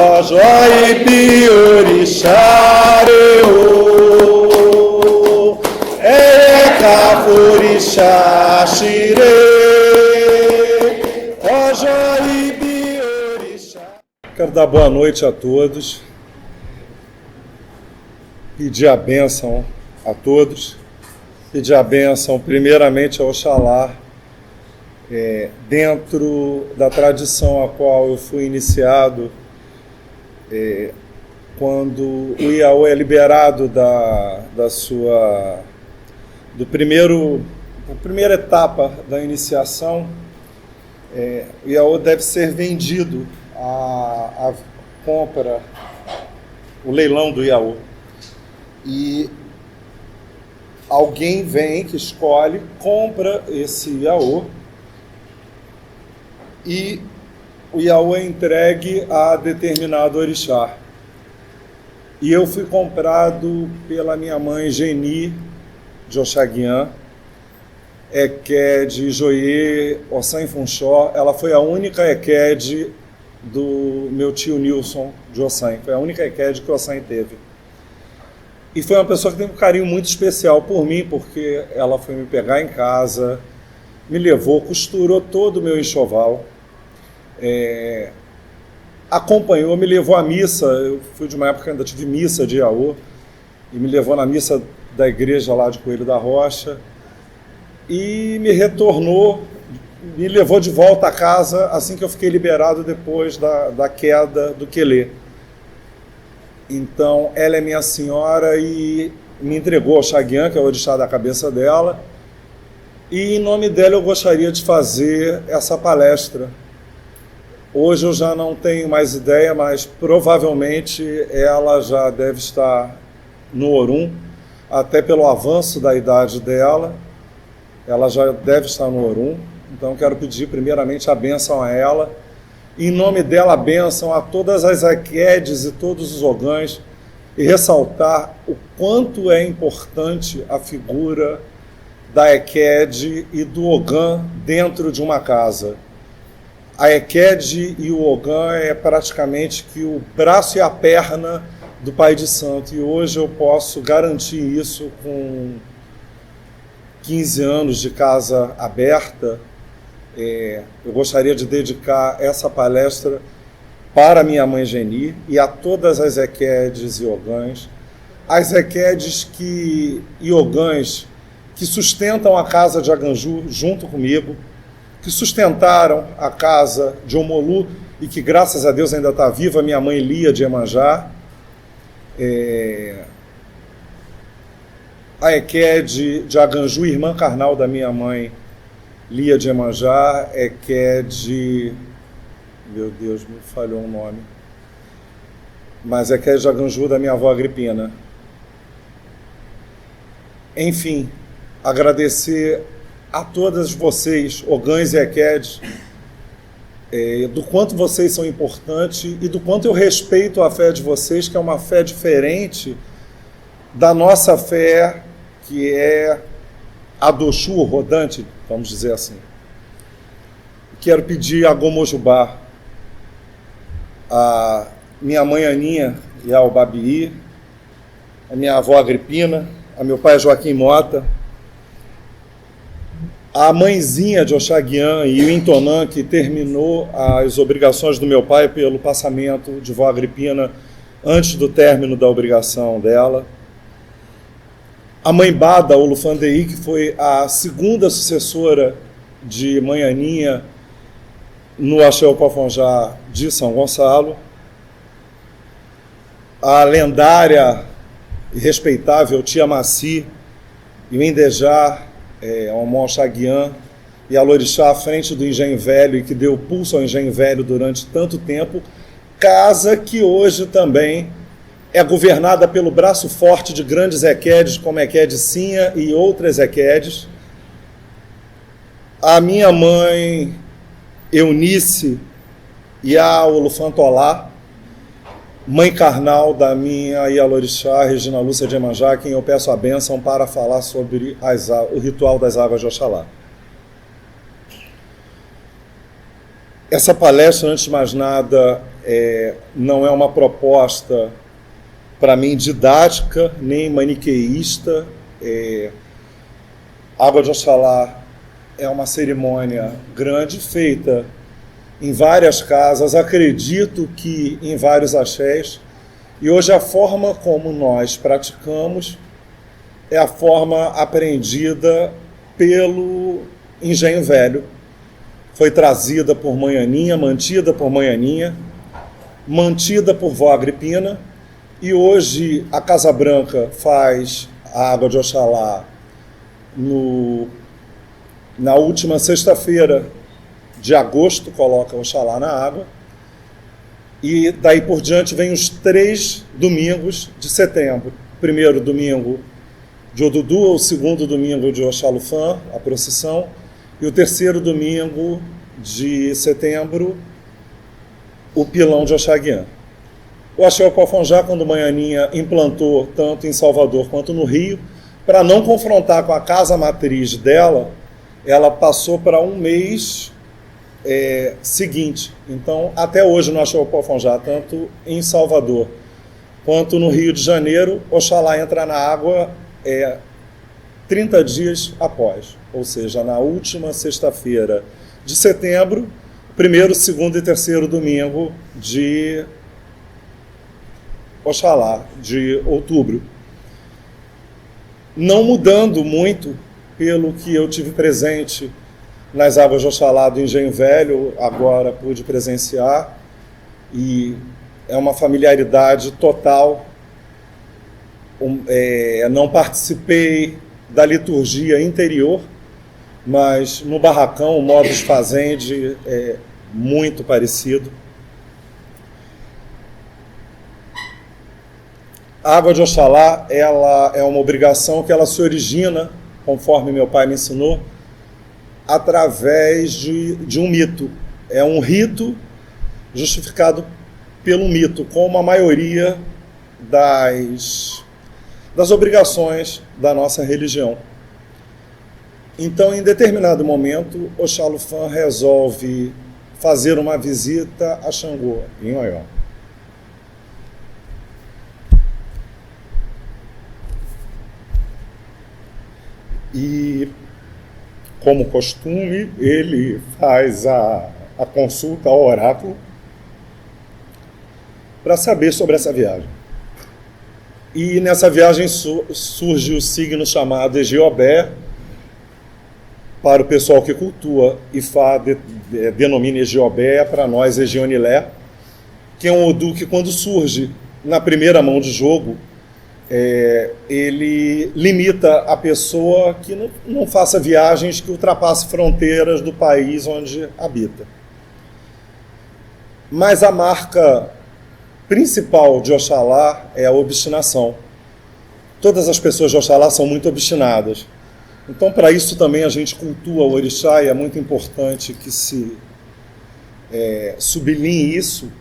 Ojoibi orixareu, Ekafurixá xirei, Ojoibi orixá. Quero dar boa noite a todos, pedir a bênção a todos, pedir a bênção primeiramente ao Oxalá, dentro da tradição a qual eu fui iniciado, quando o Iaô é liberado da primeira etapa da iniciação, o Iaô deve ser vendido à compra, o leilão do Iaô. E alguém vem que escolhe, compra esse Iaô, e o Iaô é entregue a determinado orixá. E eu fui comprado pela minha mãe Geni de Oxaguian, Eked Joie Ossan Funchó. Ela foi a única Eked do meu tio Nilson de Ossan. Foi a única Eked que o Ossan teve. E foi uma pessoa que tem um carinho muito especial por mim, porque ela foi me pegar em casa, me levou, costurou todo o meu enxoval, acompanhou, me levou à missa. Eu fui de uma época que ainda tive missa de Iaô, e me levou na missa da igreja lá de Coelho da Rocha, e me retornou, me levou de volta a casa assim que eu fiquei liberado depois da queda do Quelê. Então, ela é minha senhora e me entregou ao Oxaguian, que é o orixá da cabeça dela, e em nome dela eu gostaria de fazer essa palestra. Hoje eu já não tenho mais ideia, mas provavelmente ela já deve estar no Orum, até pelo avanço da idade dela, ela já deve estar no Orum. Então quero pedir primeiramente a bênção a ela, em nome dela a bênção a todas as Ekedes e todos os Ogãs, e ressaltar o quanto é importante a figura da Eked e do Ogã dentro de uma casa. A Eked e o Ogã é praticamente que o braço e a perna do Pai de Santo, e hoje eu posso garantir isso com 15 anos de casa aberta. Eu gostaria de dedicar essa palestra para minha mãe Geni e a todas as Ekedes e Ogãs, as Ekedes e Ogãs que sustentam a casa de Aganju junto comigo, que sustentaram a casa de Omolu e que, graças a Deus, ainda está viva, minha mãe Lia de Iemanjá, a Eked de Aganju, irmã carnal da minha mãe Lia de Iemanjá, Eked, meu Deus, me falhou um nome, mas Eked de Aganju da minha avó Agripina. Enfim, agradecer a todas vocês, Ogãs e Ekedes, do quanto vocês são importantes e do quanto eu respeito a fé de vocês, que é uma fé diferente da nossa fé, que é a do Oxu rodante, vamos dizer assim. Quero pedir a Gomojubá, a minha mãe Aninha e ao Babii, a minha avó Agripina, a meu pai Joaquim Mota, a mãezinha de Oxaguian e o Intonã, que terminou as obrigações do meu pai pelo passamento de vó Agripina antes do término da obrigação dela. A mãe Bada Olufandei, que foi a segunda sucessora de mãe Aninha no Axé Pafonjá de São Gonçalo. A lendária e respeitável tia Maci e o Indejá, Omon Oxaguian, e a Lorixá à frente do Engenho Velho, e que deu pulso ao Engenho Velho durante tanto tempo, casa que hoje também é governada pelo braço forte de grandes Ekedes, como Eked Sinha e outras Ekedes. A minha mãe Eunice e a Olufantolá, mãe carnal da minha Ialorixá, Regina Lúcia de Iemanjá, a quem eu peço a bênção para falar sobre o ritual das águas de Oxalá. Essa palestra, antes de mais nada, não é uma proposta, para mim, didática, nem maniqueísta. Água de Oxalá é uma cerimônia grande, feita em várias casas, acredito que em vários axés, e hoje a forma como nós praticamos é a forma aprendida pelo Engenho Velho. Foi trazida por Manhaninha, mantida por Manhaninha, mantida por Vó Agripina, e hoje a Casa Branca faz a Água de Oxalá na última sexta-feira de agosto, coloca Oxalá na água, e daí por diante vem os 3 domingos de setembro. O primeiro domingo de Odudu, o segundo domingo de Oxalufã, a procissão, e o terceiro domingo de setembro, o pilão de Oxaguian. O Axé Opofonjá, quando Manhaninha implantou tanto em Salvador quanto no Rio, para não confrontar com a casa matriz dela, ela passou para um mês seguinte. Então, até hoje no Axé Opofonjá, tanto em Salvador quanto no Rio de Janeiro, Oxalá entra na água 30 dias após, ou seja, na última sexta-feira de setembro, primeiro, segundo e terceiro domingo de Oxalá, de outubro. Não mudando muito, pelo que eu tive presente nas águas de Oxalá do Engenho Velho, agora pude presenciar, e é uma familiaridade total. Não participei da liturgia interior, mas no barracão o modus fazendi é muito parecido. A água de Oxalá, ela é uma obrigação que ela se origina, conforme meu pai me ensinou, através de um mito. É um rito justificado pelo mito, como a maioria das obrigações da nossa religião. Então, em determinado momento, Oxalufã resolve fazer uma visita a Xangô, em Oió. E, como costume, ele faz a consulta ao oráculo para saber sobre essa viagem. E nessa viagem surge o signo chamado Egiobé, para o pessoal que cultua Ifá denomina Egiobé, para nós Egionilé, que é um Odu que, quando surge na primeira mão de jogo, ele limita a pessoa que não faça viagens que ultrapassem fronteiras do país onde habita. Mas a marca principal de Oxalá é a obstinação. Todas as pessoas de Oxalá são muito obstinadas. Então, para isso também a gente cultua o orixá, e é muito importante que se sublinhe isso,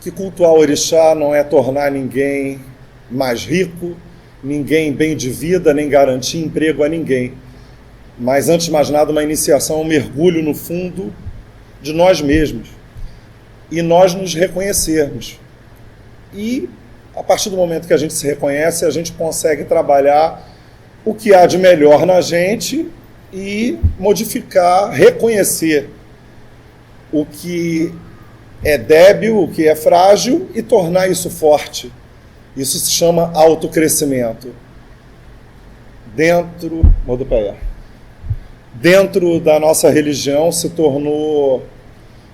que cultuar o orixá não é tornar ninguém mais rico, ninguém bem de vida, nem garantir emprego a ninguém. Mas, antes de mais nada, uma iniciação, um mergulho no fundo de nós mesmos. E nós nos reconhecermos. E, a partir do momento que a gente se reconhece, a gente consegue trabalhar o que há de melhor na gente e modificar, reconhecer o que é débil, o que é frágil, e tornar isso forte. Isso se chama autocrescimento. Dentro da nossa religião se tornou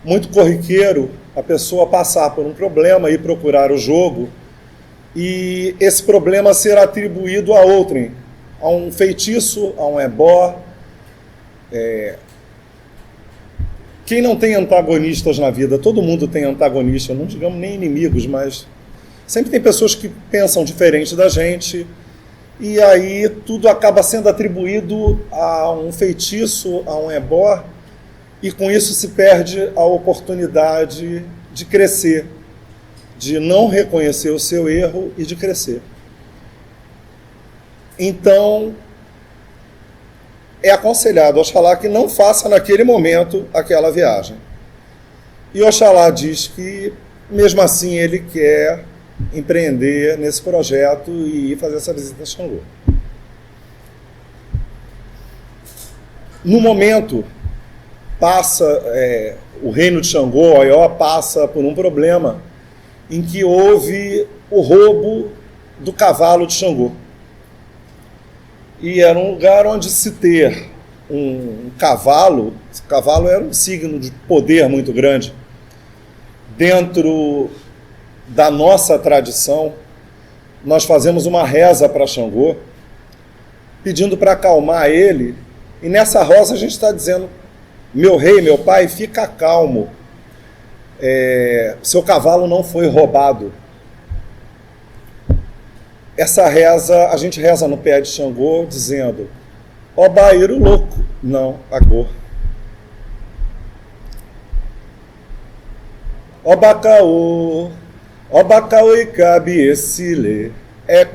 muito corriqueiro a pessoa passar por um problema e procurar o jogo, e esse problema ser atribuído a outrem, a um feitiço, a um ebó. Quem não tem antagonistas na vida? Todo mundo tem antagonistas, não digamos nem inimigos, mas sempre tem pessoas que pensam diferente da gente, e aí tudo acaba sendo atribuído a um feitiço, a um ebó, e com isso se perde a oportunidade de crescer, de não reconhecer o seu erro e de crescer. Então, é aconselhado Oxalá que não faça naquele momento aquela viagem. E Oxalá diz que Mesmo assim, ele quer empreender nesse projeto e fazer essa visita a Xangô. No momento, o reino de Xangô, Oió, passa por um problema em que houve o roubo do cavalo de Xangô. E era um lugar onde se ter um cavalo, esse cavalo era um signo de poder muito grande. Dentro da nossa tradição, nós fazemos uma reza para Xangô, pedindo para acalmar ele, e nessa rosa a gente está dizendo: meu rei, meu pai, fica calmo, seu cavalo não foi roubado. Essa reza, a gente reza no pé de Xangô, dizendo: ó baíro louco, não, agô. Ó bacaô e cabe esse lê, é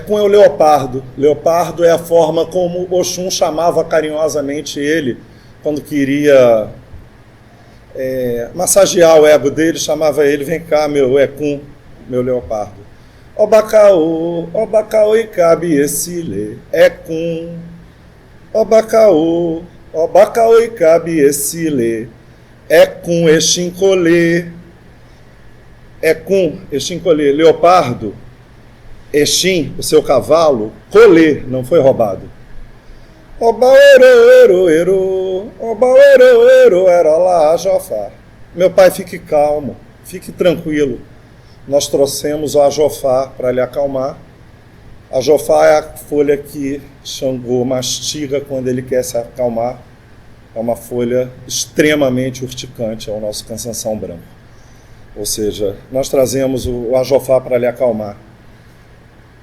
o leopardo. Leopardo é a forma como Oxum chamava carinhosamente ele, quando queria massagear o ego dele, chamava ele: vem cá, meu Ecum, meu leopardo. Ó bacaô e cabe esse lê, Ecum. Ó bacaô e cabe esse lê, Ecum, exincolê. Ecum, exincolê. Leopardo, Exim, o seu cavalo, colê, não foi roubado. Oba, era lá, Jofar. Meu pai, fique calmo, fique tranquilo. Nós trouxemos o ajofá para lhe acalmar. A ajofá é a folha que Xangô mastiga quando ele quer se acalmar. É uma folha extremamente urticante, é o nosso cansanção branco. Ou seja, nós trazemos o ajofá para lhe acalmar,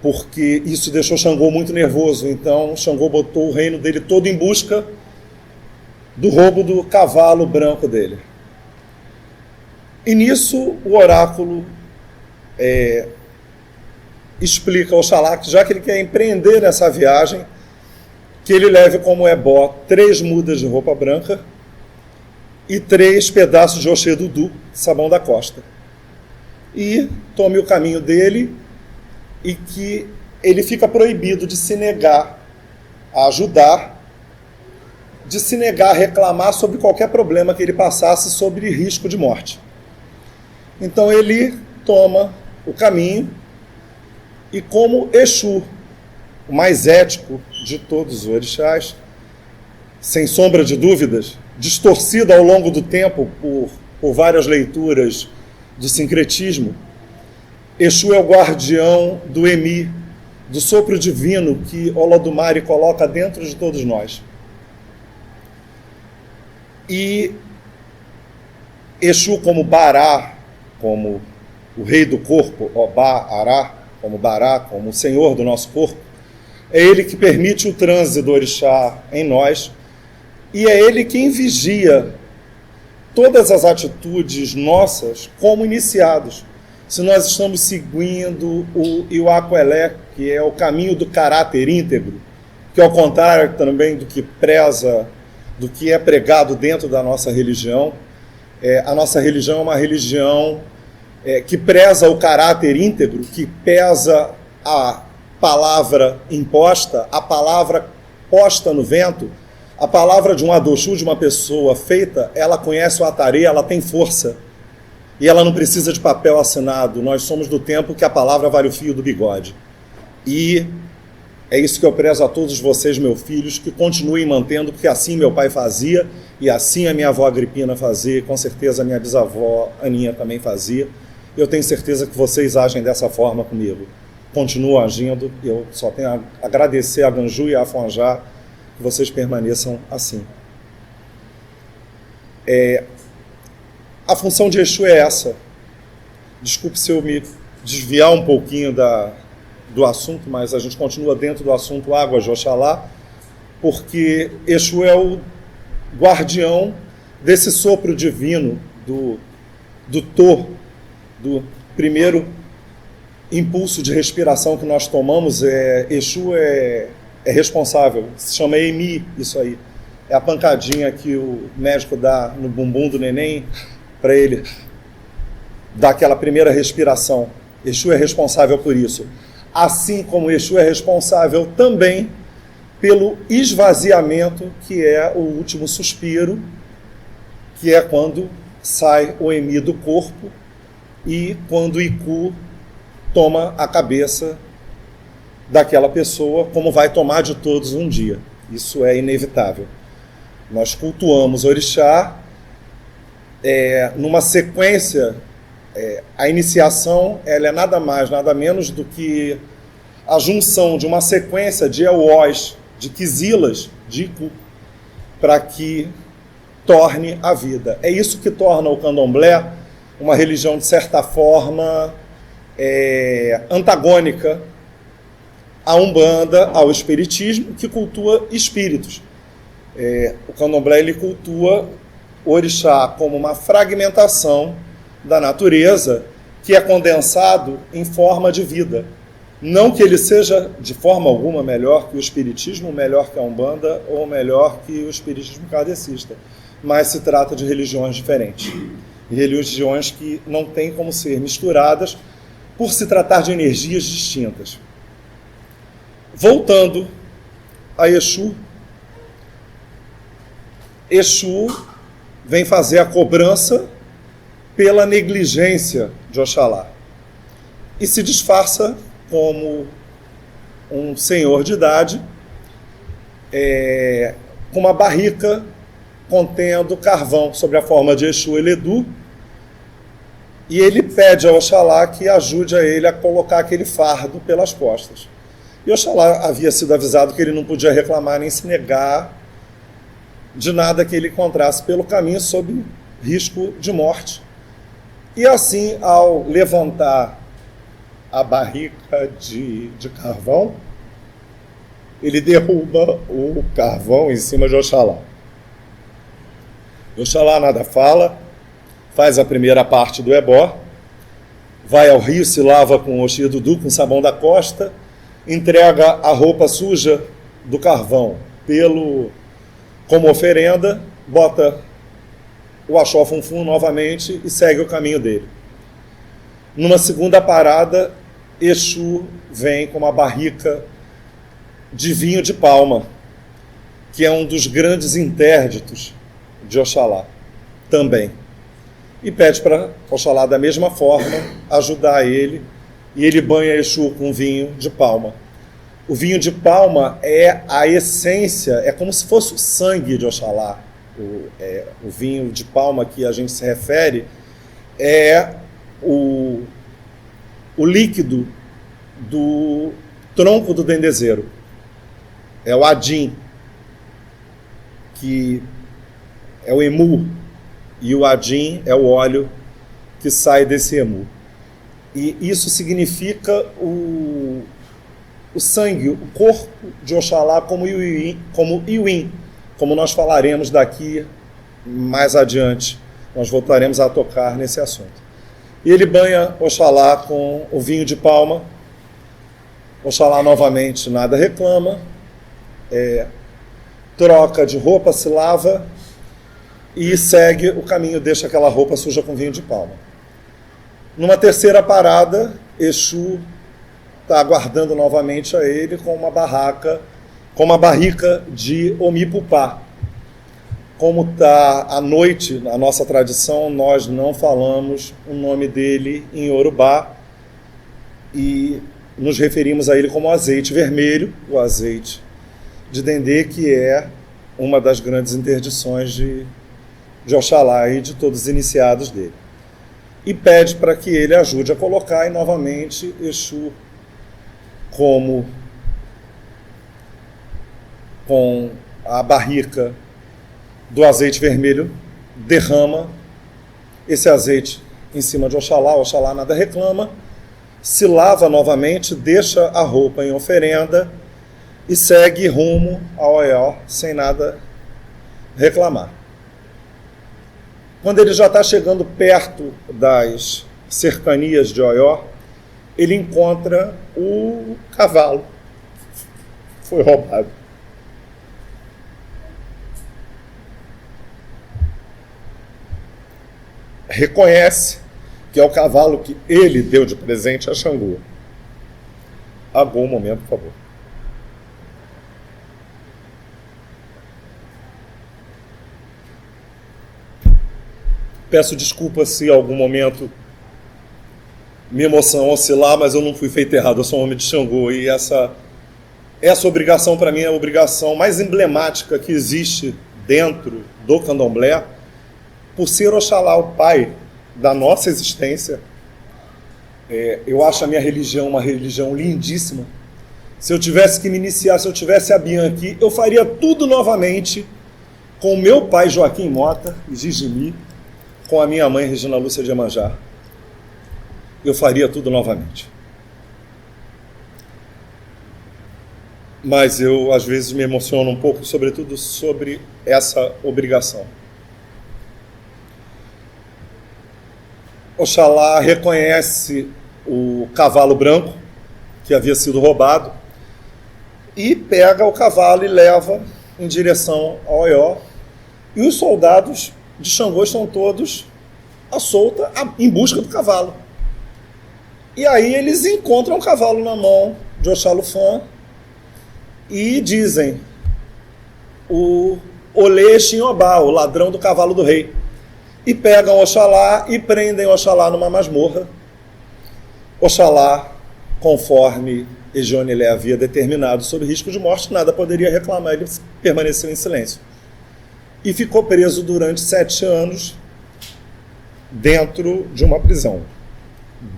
porque isso deixou Xangô muito nervoso. Então Xangô botou o reino dele todo em busca do roubo do cavalo branco dele. E nisso o oráculo explica ao Oxalá que, já que ele quer empreender nessa viagem, que ele leve como ebó 3 mudas de roupa branca e 3 pedaços de Oxê-Dudu, sabão da costa. E tome o caminho dele, e que ele fica proibido de se negar a ajudar, de se negar a reclamar sobre qualquer problema que ele passasse sobre risco de morte. Então ele toma o caminho, e como Exu, o mais ético de todos os orixás, sem sombra de dúvidas, distorcido ao longo do tempo por várias leituras do sincretismo, Exu é o guardião do Emi, do sopro divino que Olodumare coloca dentro de todos nós. E Exu, como Bará, como o rei do corpo, Obá-Ará, como Bará, como o senhor do nosso corpo, é ele que permite o trânsito do orixá em nós, e é ele quem vigia todas as atitudes nossas como iniciados. Se nós estamos seguindo o Iwakuelé, que é o caminho do caráter íntegro, que ao contrário também do que preza, do que é pregado dentro da nossa religião, a nossa religião é uma religião que preza o caráter íntegro, que pesa a palavra imposta, a palavra posta no vento, a palavra de um adoshu, de uma pessoa feita, ela conhece o atarê, ela tem força. E ela não precisa de papel assinado. Nós somos do tempo que a palavra vale o fio do bigode. E é isso que eu prezo a todos vocês, meus filhos, que continuem mantendo, porque assim meu pai fazia, e assim a minha avó Agripina fazia, e com certeza a minha bisavó Aninha também fazia. Eu tenho certeza que vocês agem dessa forma comigo. Continuam agindo, e eu só tenho a agradecer a Ganju e a Afonjá que vocês permaneçam assim. A função de Exu é essa. Desculpe se eu me desviar um pouquinho do assunto, mas a gente continua dentro do assunto Águas de Oxalá, porque Exu é o guardião desse sopro divino, do do primeiro impulso de respiração que nós tomamos. Exu é responsável, se chama Emi, isso aí. É a pancadinha que o médico dá no bumbum do neném para ele daquela primeira respiração. Exu é responsável por isso. Assim como Exu é responsável também pelo esvaziamento, que é o último suspiro, que é quando sai o Emi do corpo e quando o Iku toma a cabeça daquela pessoa, como vai tomar de todos um dia. Isso é inevitável. Nós cultuamos orixá numa sequência. A iniciação ela é nada mais, nada menos do que a junção de uma sequência de Eós, de Quizilas, de Iku, para que torne a vida. É isso que torna o candomblé uma religião, de certa forma, antagônica à Umbanda, ao Espiritismo, que cultua espíritos. O candomblé ele cultua o orixá como uma fragmentação da natureza que é condensado em forma de vida. Não que ele seja, de forma alguma, melhor que o Espiritismo, melhor que a Umbanda ou melhor que o Espiritismo kardecista, mas se trata de religiões diferentes. Religiões que não têm como ser misturadas por se tratar de energias distintas. Voltando a Exu, Exu vem fazer a cobrança pela negligência de Oxalá e se disfarça como um senhor de idade com uma barrica contendo carvão sob a forma de Exu Eledu, e ele pede a Oxalá que ajude a ele a colocar aquele fardo pelas costas. E Oxalá havia sido avisado que ele não podia reclamar nem se negar de nada que ele encontrasse pelo caminho sob risco de morte. E assim, ao levantar a barrica de carvão, ele derruba o carvão em cima de Oxalá. Oxalá nada fala, faz a primeira parte do ebó, vai ao rio, se lava com o Oxi Dudu, com sabão da costa, entrega a roupa suja do carvão como oferenda, bota o Axó Funfun novamente e segue o caminho dele. Numa segunda parada, Exu vem com uma barrica de vinho de palma, que é um dos grandes intérditos de Oxalá também. E pede para Oxalá, da mesma forma, ajudar ele, e ele banha Exu com vinho de palma. O vinho de palma é a essência, é como se fosse o sangue de Oxalá. O vinho de palma que a gente se refere é o líquido do tronco do dendezeiro. É o adim, que é o emu, e o adim é o óleo que sai desse emu. E isso significa o sangue, o corpo de Oxalá como Iuim, como nós falaremos daqui mais adiante. Nós voltaremos a tocar nesse assunto. E ele banha Oxalá com o vinho de palma. Oxalá novamente nada reclama, troca de roupa, se lava e segue o caminho, deixa aquela roupa suja com vinho de palma. Numa terceira parada, Exu está aguardando novamente a ele com uma barrica de Omipupá. Como está à noite, na nossa tradição, nós não falamos o nome dele em Yorubá e nos referimos a ele como azeite vermelho, o azeite de dendê, que é uma das grandes interdições de Oxalá e de todos os iniciados dele. E pede para que ele ajude a colocar, e novamente Exu, com a barrica do azeite vermelho, derrama esse azeite em cima de Oxalá. Oxalá nada reclama, se lava novamente, deixa a roupa em oferenda e segue rumo ao Oió sem nada reclamar. Quando ele já está chegando perto das cercanias de Oió, ele encontra o cavalo. Foi roubado. Reconhece que é o cavalo que ele deu de presente a Xangô. Aguarde um momento, por favor. Peço desculpa se em algum momento minha emoção oscilar, mas eu não fui feito errado, eu sou um homem de Xangô, e essa obrigação, para mim, é a obrigação mais emblemática que existe dentro do candomblé, por ser Oxalá o pai da nossa existência. Eu acho a minha religião uma religião lindíssima. Se eu tivesse que me iniciar, se eu tivesse a Bian aqui, eu faria tudo novamente com o meu pai Joaquim Mota e Gigimi, com a minha mãe Regina Lúcia de Iemanjá. Eu faria tudo novamente. Mas eu, às vezes, me emociono um pouco, sobretudo sobre essa obrigação. Oxalá reconhece o cavalo branco, que havia sido roubado, e pega o cavalo e leva em direção ao Oió. E os soldados de Xangô estão todos à solta, em busca do cavalo. E aí eles encontram o cavalo na mão de Oxalufã e dizem: o Olê Xinhobá, o ladrão do cavalo do rei. E pegam Oxalá e prendem Oxalá numa masmorra. Oxalá, conforme Ejonilé havia determinado, sob risco de morte, nada poderia reclamar, ele permaneceu em silêncio. E ficou preso durante 7 anos dentro de uma prisão,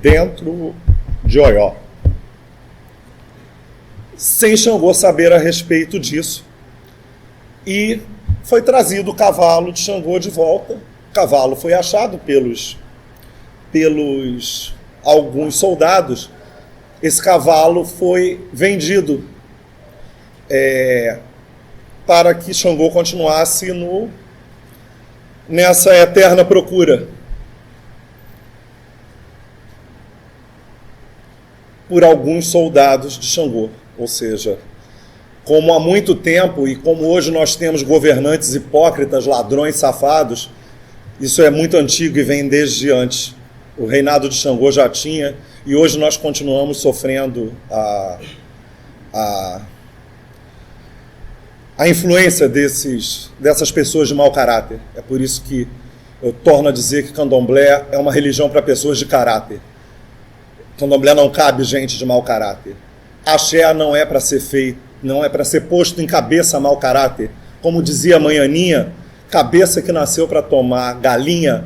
dentro de Oió, sem Xangô saber a respeito disso. E foi trazido o cavalo de Xangô de volta. O cavalo foi achado pelos alguns soldados. Esse cavalo foi vendido para que Xangô continuasse nessa eterna procura por alguns soldados de Xangô. Ou seja, como há muito tempo e como hoje nós temos governantes hipócritas, ladrões, safados, isso é muito antigo e vem desde antes. O reinado de Xangô já tinha, e hoje nós continuamos sofrendo a influência dessas pessoas de mau caráter. É por isso que eu torno a dizer que Candomblé é uma religião para pessoas de caráter. Candomblé não cabe gente de mau caráter. Axé não é para ser feito, não é para ser posto em cabeça mau caráter. Como dizia a Manhaninha, cabeça que nasceu para tomar galinha,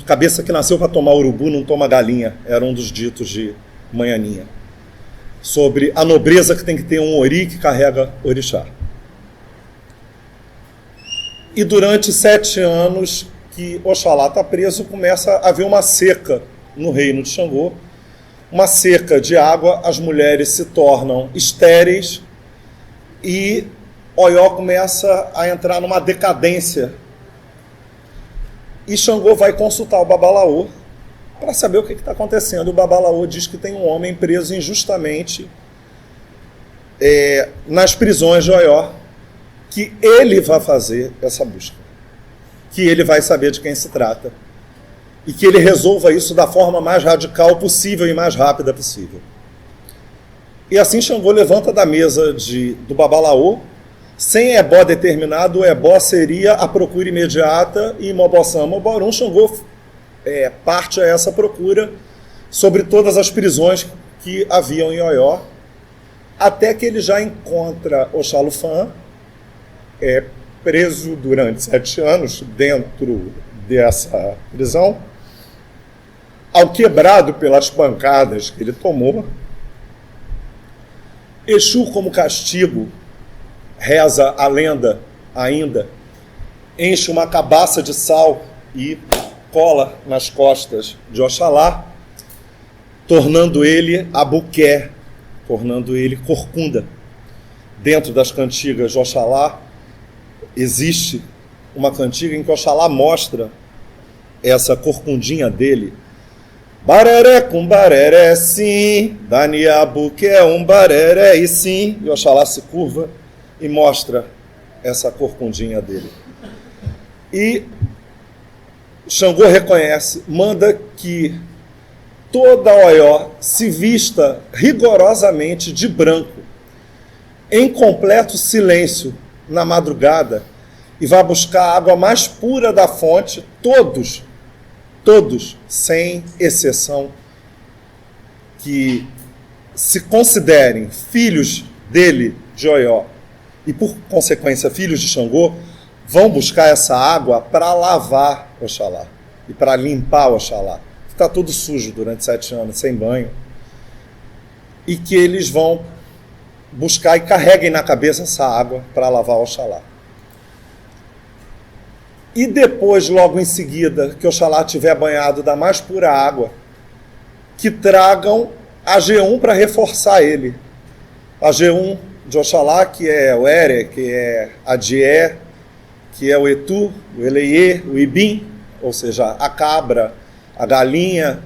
cabeça que nasceu para tomar urubu não toma galinha, era um dos ditos de Manhaninha, sobre a nobreza que tem que ter um ori que carrega orixá. E durante 7 anos que Oxalá está preso, começa a haver uma seca no reino de Xangô, uma seca de água, as mulheres se tornam estéreis e Oió começa a entrar numa decadência. E Xangô vai consultar o Babalaô para saber o que está acontecendo. O Babalaô diz que tem um homem preso injustamente nas prisões de Oió, que ele vai fazer essa busca, que ele vai saber de quem se trata e que ele resolva isso da forma mais radical possível e mais rápida possível. E assim Xangô levanta da mesa do Babalaô. Sem ebó determinado, o ebó seria a procura imediata, e Mobossam Moborum, Xangô parte a essa procura sobre todas as prisões que haviam em Oió, até que ele já encontra Oxalufã, preso durante 7 anos dentro dessa prisão, alquebrado pelas pancadas que ele tomou. Exu, como castigo, reza a lenda ainda, enche uma cabaça de sal e cola nas costas de Oxalá, tornando ele abuqué, tornando ele corcunda. Dentro das cantigas de Oxalá, existe uma cantiga em que Oxalá mostra essa corcundinha dele. Bareré com bareré, sim, Daniabuqué é um bareré, e sim. E Oxalá se curva e mostra essa corcundinha dele. E Xangô reconhece, manda que toda Oió se vista rigorosamente de branco, em completo silêncio, na madrugada, e vá buscar a água mais pura da fonte, todos, sem exceção, que se considerem filhos dele, de Oió, e por consequência filhos de Xangô, vão buscar essa água para lavar Oxalá e para limpar Oxalá. Está tudo sujo durante 7 anos, sem banho. E que eles vão buscar e carreguem na cabeça essa água para lavar Oxalá. E depois, logo em seguida, que Oxalá tiver banhado da mais pura água, que tragam a G1 para reforçar ele. A G1 de Oxalá, que é o Ere, que é a Dié, que é o Etu, o Eleiê, o Ibim, ou seja, a cabra, a galinha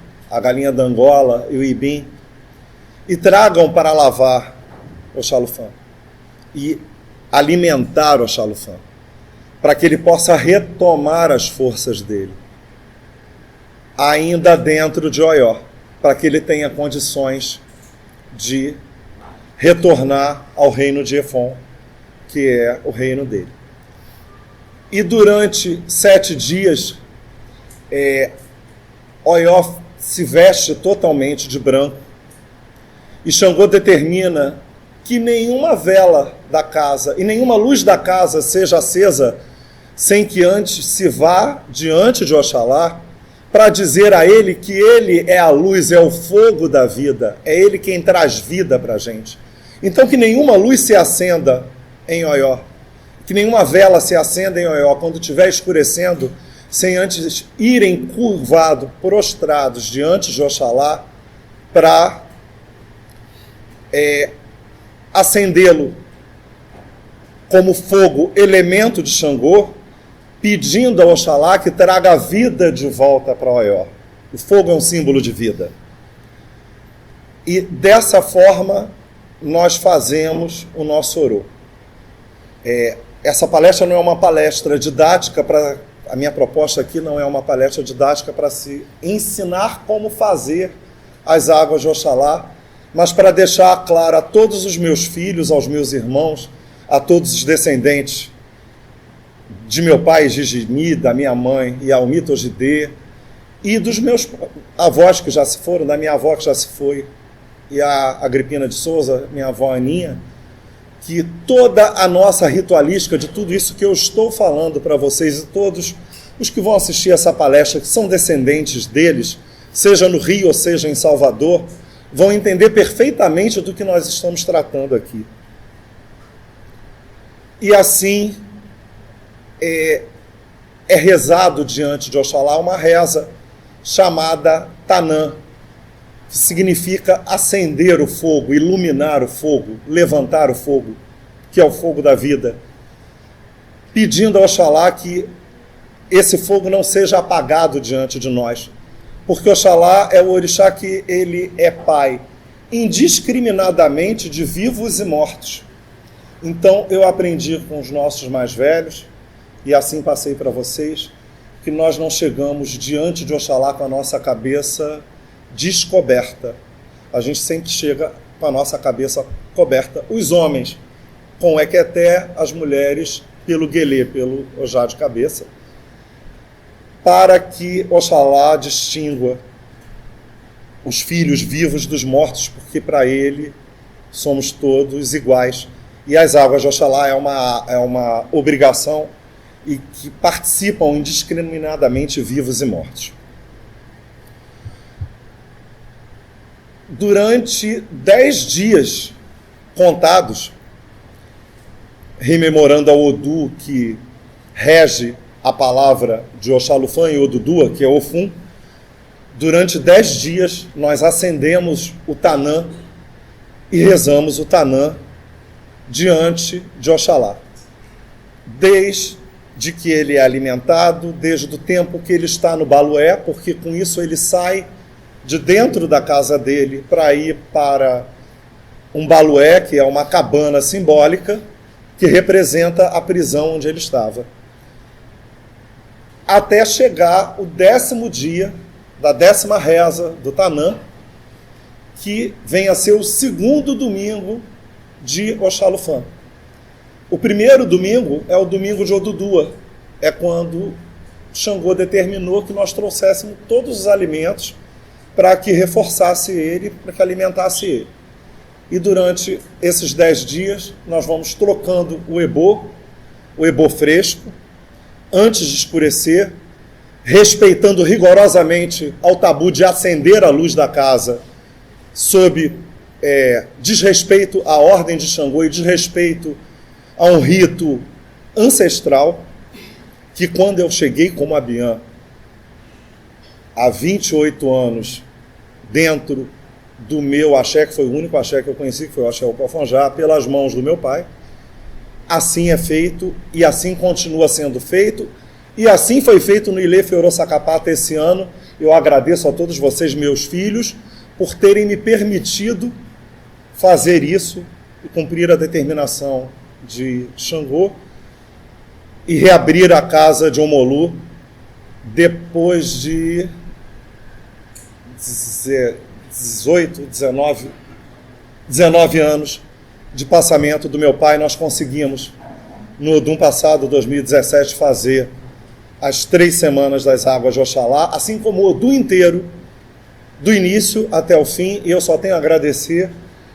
da Angola e o Ibim, e tragam para lavar Oxalufã e alimentar Oxalufã, para que ele possa retomar as forças dele, ainda dentro de Oió, para que ele tenha condições de retornar ao reino de Efon, que é o reino dele. E durante 7 dias, Oió se veste totalmente de branco, e Xangô determina que nenhuma vela da casa e nenhuma luz da casa seja acesa sem que antes se vá diante de Oxalá para dizer a ele que ele é a luz, é o fogo da vida, é ele quem traz vida para a gente. Então que nenhuma luz se acenda em Oió, que nenhuma vela se acenda em Oió quando estiver escurecendo, sem antes irem curvados, prostrados diante de Oxalá para acendê-lo como fogo, elemento de Xangô, pedindo a Oxalá que traga a vida de volta para Oió. O fogo é um símbolo de vida. E dessa forma nós fazemos o nosso orô. Essa palestra não é uma palestra didática a minha proposta aqui não é uma palestra didática para se ensinar como fazer as águas de Oxalá, mas para deixar claro a todos os meus filhos, aos meus irmãos, a todos os descendentes de meu pai Gigimi, da minha mãe Yaumita Ogidê, e dos meus avós que já se foram, da minha avó que já se foi, e a Agripina de Souza, minha avó Aninha, que toda a nossa ritualística de tudo isso que eu estou falando para vocês e todos os que vão assistir essa palestra, que são descendentes deles, seja no Rio ou seja em Salvador, vão entender perfeitamente do que nós estamos tratando aqui. E assim é rezado diante de Oxalá uma reza chamada Tanã, que significa acender o fogo, iluminar o fogo, levantar o fogo, que é o fogo da vida, pedindo a Oxalá que esse fogo não seja apagado diante de nós, porque Oxalá é o orixá que ele é pai, indiscriminadamente de vivos e mortos. Então eu aprendi com os nossos mais velhos, e assim passei para vocês, que nós não chegamos diante de Oxalá com a nossa cabeça descoberta. A gente sempre chega com a nossa cabeça coberta. Os homens com o equeté, as mulheres pelo guelê, pelo ojá de cabeça, para que Oxalá distingua os filhos vivos dos mortos, porque para ele somos todos iguais. E as águas de Oxalá é uma obrigação e que participam indiscriminadamente vivos e mortos. Durante 10 dias contados, rememorando a Odu que rege a palavra de Oxalufã e Odudua, que é Ofum, durante 10 dias nós acendemos o Tanã e rezamos o Tanã diante de Oxalá. Desde que ele é alimentado, desde o tempo que ele está no balué, porque com isso ele sai de dentro da casa dele para ir para um balué, que é uma cabana simbólica, que representa a prisão onde ele estava. até chegar o 10º dia da 10ª reza do Tanã, que vem a ser o 2º domingo de Oxalufã. O primeiro domingo é o domingo de Odudua, é quando Xangô determinou que nós trouxéssemos todos os alimentos para que reforçasse ele, para que alimentasse ele. E durante esses 10 dias, nós vamos trocando o ebô fresco, antes de escurecer, respeitando rigorosamente ao tabu de acender a luz da casa, sob desrespeito à ordem de Xangô e desrespeito a um rito ancestral, que quando eu cheguei como Abiã, há 28 anos, dentro do meu axé, que foi o único axé que eu conheci, que foi o axé Opofonjá, pelas mãos do meu pai, assim é feito e assim continua sendo feito, e assim foi feito no Ilê Feoroçacapata esse ano. Eu agradeço a todos vocês, meus filhos, por terem me permitido fazer isso e cumprir a determinação de Xangô e reabrir a casa de Omolu depois de 19 anos de passamento do meu pai. Nós conseguimos, no Odum passado, 2017, fazer as 3 semanas das águas de Oxalá, assim como o Odum inteiro, do início até o fim, e eu só tenho a agradecer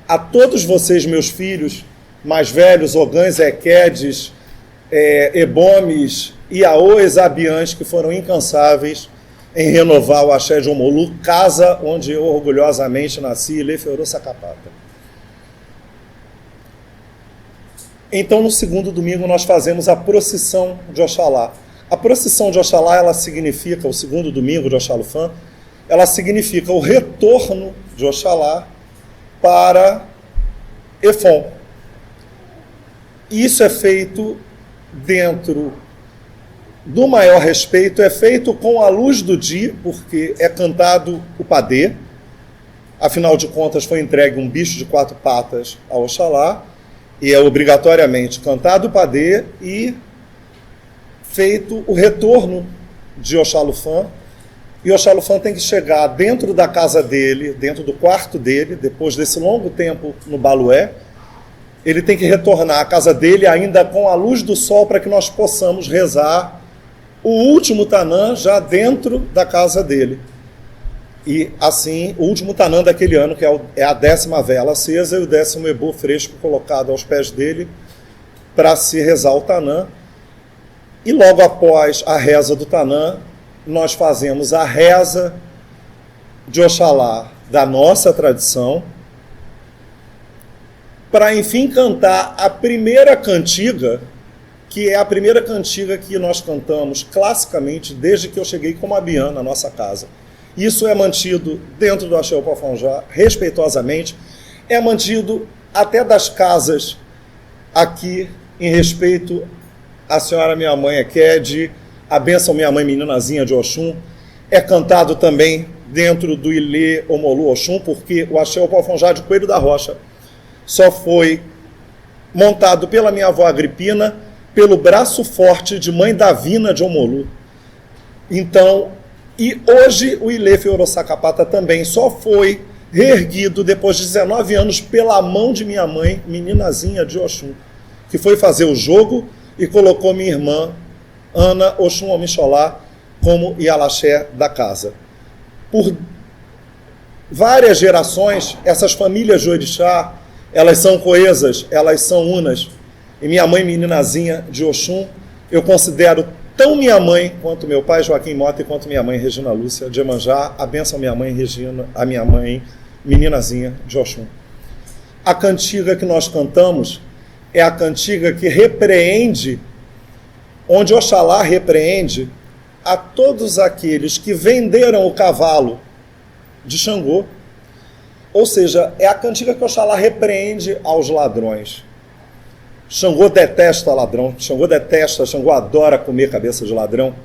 a todos vocês, meus filhos mais velhos, Ogãs, Equedes, Ebomes e Aoes Abiãs, que foram incansáveis em renovar o axé de Omolu, casa onde eu orgulhosamente nasci, Ilê Feoroçacapata. Então, no 2º domingo, nós fazemos a procissão de Oxalá. A procissão de Oxalá, ela significa, o 2º domingo de Oxalufã, ela significa o retorno de Oxalá para Efon. Isso é feito dentro do maior respeito, é feito com a luz do dia, porque é cantado o padê. Afinal de contas, foi entregue um bicho de 4 patas a Oxalá, e é obrigatoriamente cantado o padê e feito o retorno de Oxalufã. E Oxalufã tem que chegar dentro da casa dele, dentro do quarto dele, depois desse longo tempo no Balué. Ele tem que retornar à casa dele ainda com a luz do sol, para que nós possamos rezar o último Tanã já dentro da casa dele. E assim, o último Tanã daquele ano, que é a 10ª vela acesa e o 10º ebô fresco colocado aos pés dele para se rezar o Tanã. E logo após a reza do Tanã, nós fazemos a reza de Oxalá da nossa tradição, para enfim cantar a primeira cantiga, que é a primeira cantiga que nós cantamos classicamente desde que eu cheguei como Abiã na nossa casa. Isso é mantido dentro do axé Opofonjá, respeitosamente, é mantido até das casas aqui, em respeito à senhora minha mãe Equede, a bênção minha mãe meninazinha de Oxum, é cantado também dentro do Ilê Omolu Oxum, porque o axé Opofonjá de Coelho da Rocha só foi montado pela minha avó Agripina, pelo braço forte de mãe Davina de Omolu. Então, e hoje o Ilê Feoroçacapata também só foi reerguido depois de 19 anos pela mão de minha mãe, meninazinha de Oxum, que foi fazer o jogo e colocou minha irmã Ana Oxum Omixolá como Ialaxé da casa. Por várias gerações, essas famílias de orixá, elas são coesas, elas são unas. E minha mãe, meninazinha de Oxum, eu considero tão minha mãe quanto meu pai Joaquim Mota e quanto minha mãe Regina Lúcia de Emanjá, a bênção minha mãe Regina, a minha mãe meninazinha de Oxum. A cantiga que nós cantamos é a cantiga que repreende, onde Oxalá repreende a todos aqueles que venderam o cavalo de Xangô. Ou seja, é a cantiga que Oxalá repreende aos ladrões. Xangô detesta ladrão, Xangô adora comer cabeça de ladrão.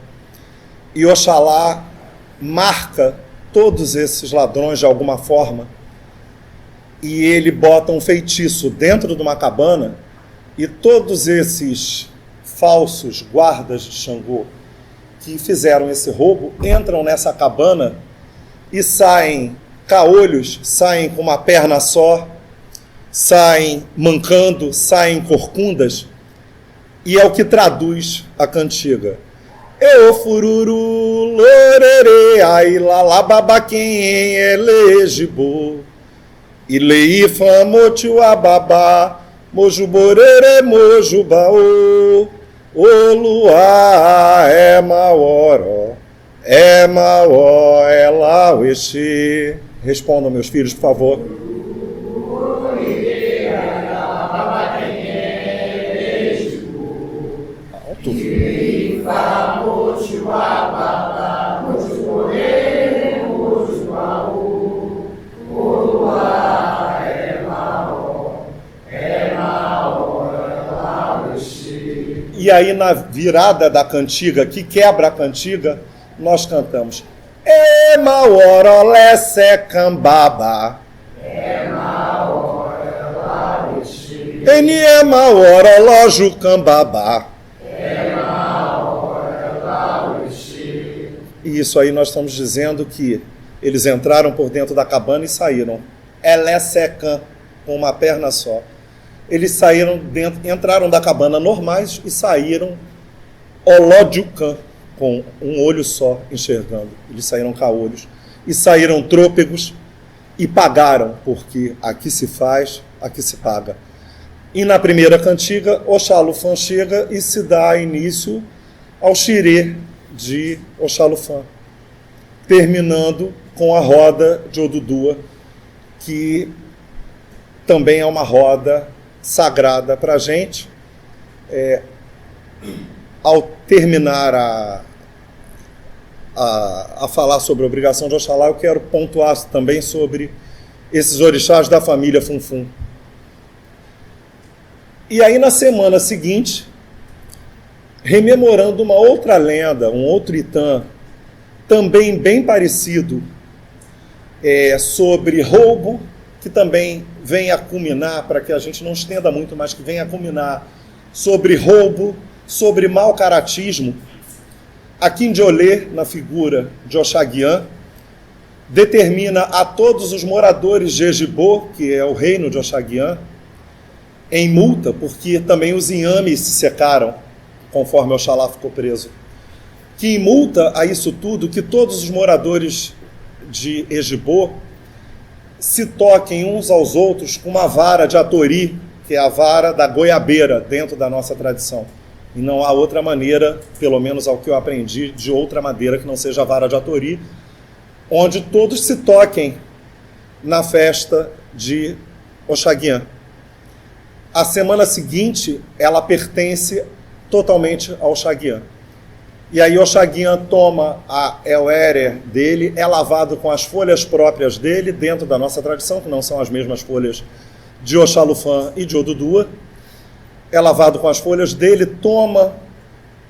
E Oxalá marca todos esses ladrões de alguma forma. E ele bota um feitiço dentro de uma cabana, e todos esses falsos guardas de Xangô, que fizeram esse roubo entram nessa cabana e saem caolhos, saem com uma perna só, saem mancando, saem corcundas, e é o que traduz a cantiga. Eu fururu, lorere, ai lalababa quem elegibo, ilei famote uababa, mojuborere mojubaô, o luar é maoró, é maó, é lauexê. Respondam, meus filhos, por favor. Alto. E aí, na virada da cantiga, que quebra a cantiga, nós cantamos E maorolé secambaba, E maorolé Enie maoroló jucambaba, E maorolé. E isso aí nós estamos dizendo que eles entraram por dentro da cabana e saíram. Elé secam, com uma perna só. Eles saíram dentro, entraram da cabana normais e saíram olódiucã, com um olho só enxergando. Eles saíram caolhos e saíram trôpegos e pagaram, porque aqui se faz, aqui se paga. E na primeira cantiga, Oxalufã chega e se dá início ao xirê de Oxalufã, terminando com a roda de Odudua, que também é uma roda sagrada para a gente. Ao terminar a falar sobre a obrigação de Oxalá, eu quero pontuar também sobre esses orixás da família Funfun. E aí, na semana seguinte, rememorando uma outra lenda, um outro Itã, também bem parecido, sobre roubo, que também vem a culminar, para que a gente não estenda muito, mas que vem a culminar sobre roubo, sobre mau caratismo. Aqui em Diolê, na figura de Oxaguian, determina a todos os moradores de Ejibô, que é o reino de Oxaguian, em multa, porque também os inhames se secaram, conforme Oxalá ficou preso, que em multa a isso tudo, que todos os moradores de Ejibô se toquem uns aos outros com uma vara de atori, que é a vara da goiabeira, dentro da nossa tradição. E não há outra maneira, pelo menos ao que eu aprendi, de outra madeira que não seja a vara de atori, onde todos se toquem na festa de Oxaguian. A semana seguinte, ela pertence totalmente ao Oxaguian. E aí Oxaguian toma a Eléré dele, é lavado com as folhas próprias dele, dentro da nossa tradição, que não são as mesmas folhas de Oxalufã e de Odudua. É lavado com as folhas dele, toma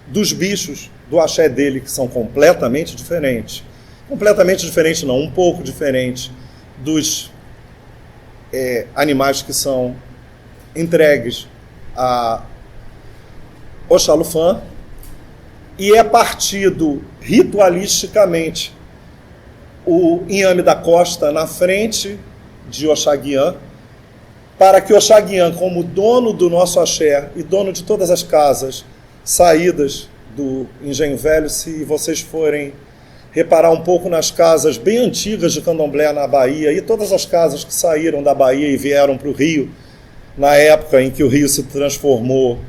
dos bichos do axé dele, que são completamente diferentes. Completamente diferentes não, um pouco diferentes dos animais que são entregues a Oxalufã, e é partido ritualisticamente o inhame da costa na frente de Oxaguian, para que Oxaguian, como dono do nosso axé e dono de todas as casas saídas do Engenho Velho, se vocês forem reparar um pouco nas casas bem antigas de Candomblé na Bahia, e todas as casas que saíram da Bahia e vieram para o Rio, na época em que o Rio se transformou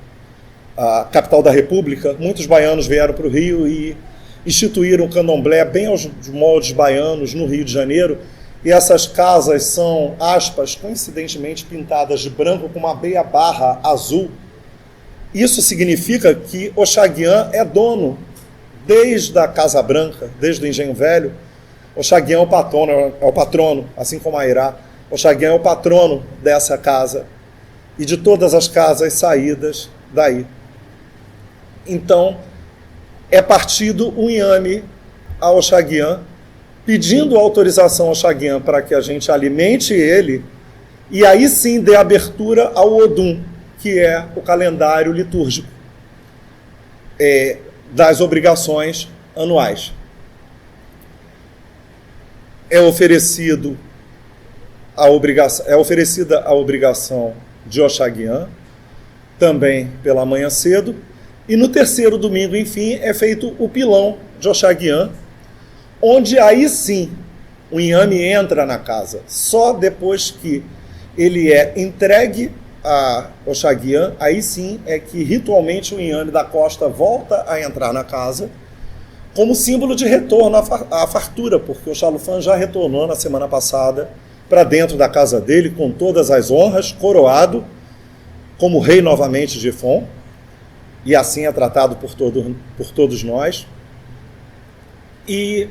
a capital da República, muitos baianos vieram para o Rio e instituíram o candomblé bem aos moldes baianos no Rio de Janeiro, e essas casas são, aspas, coincidentemente pintadas de branco com uma meia barra azul. Isso significa que Oxaguian é dono, desde a Casa Branca, desde o Engenho Velho. Oxaguian é o patrono, assim como a Irá. Oxaguian é o patrono dessa casa e de todas as casas saídas daí. Então, é partido um inhame a Oxaguian, pedindo autorização ao Oxaguian para que a gente alimente ele, e aí sim dê abertura ao Odum, que é o calendário litúrgico das obrigações anuais. É oferecida a obrigação de Oxaguian, também pela manhã cedo, e no terceiro domingo, enfim, é feito o pilão de Oxaguian, onde aí sim o inhame entra na casa. Só depois que ele é entregue a Oxaguian, aí sim é que ritualmente o inhame da costa volta a entrar na casa, como símbolo de retorno à fartura, porque o Xalufan já retornou na semana passada para dentro da casa dele, com todas as honras, coroado como rei novamente de Ifon, e assim é tratado por todos nós. E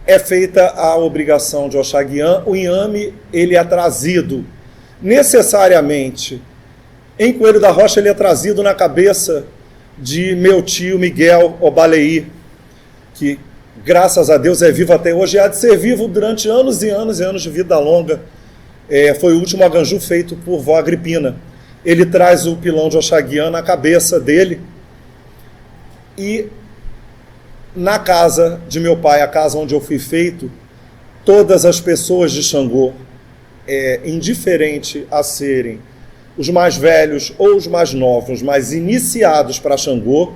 é feita a obrigação de Oxaguian. O inhame, ele é trazido necessariamente em Coelho da Rocha, ele é trazido na cabeça de meu tio Miguel Obaleí, que graças a Deus é vivo até hoje, e há de ser vivo durante anos e anos e anos de vida longa. Foi o último aganju feito por vó Agripina. Ele traz o pilão de Oxaguian na cabeça dele, e na casa de meu pai, a casa onde eu fui feito, todas as pessoas de Xangô, indiferente a serem os mais velhos ou os mais novos, mas iniciados para Xangô,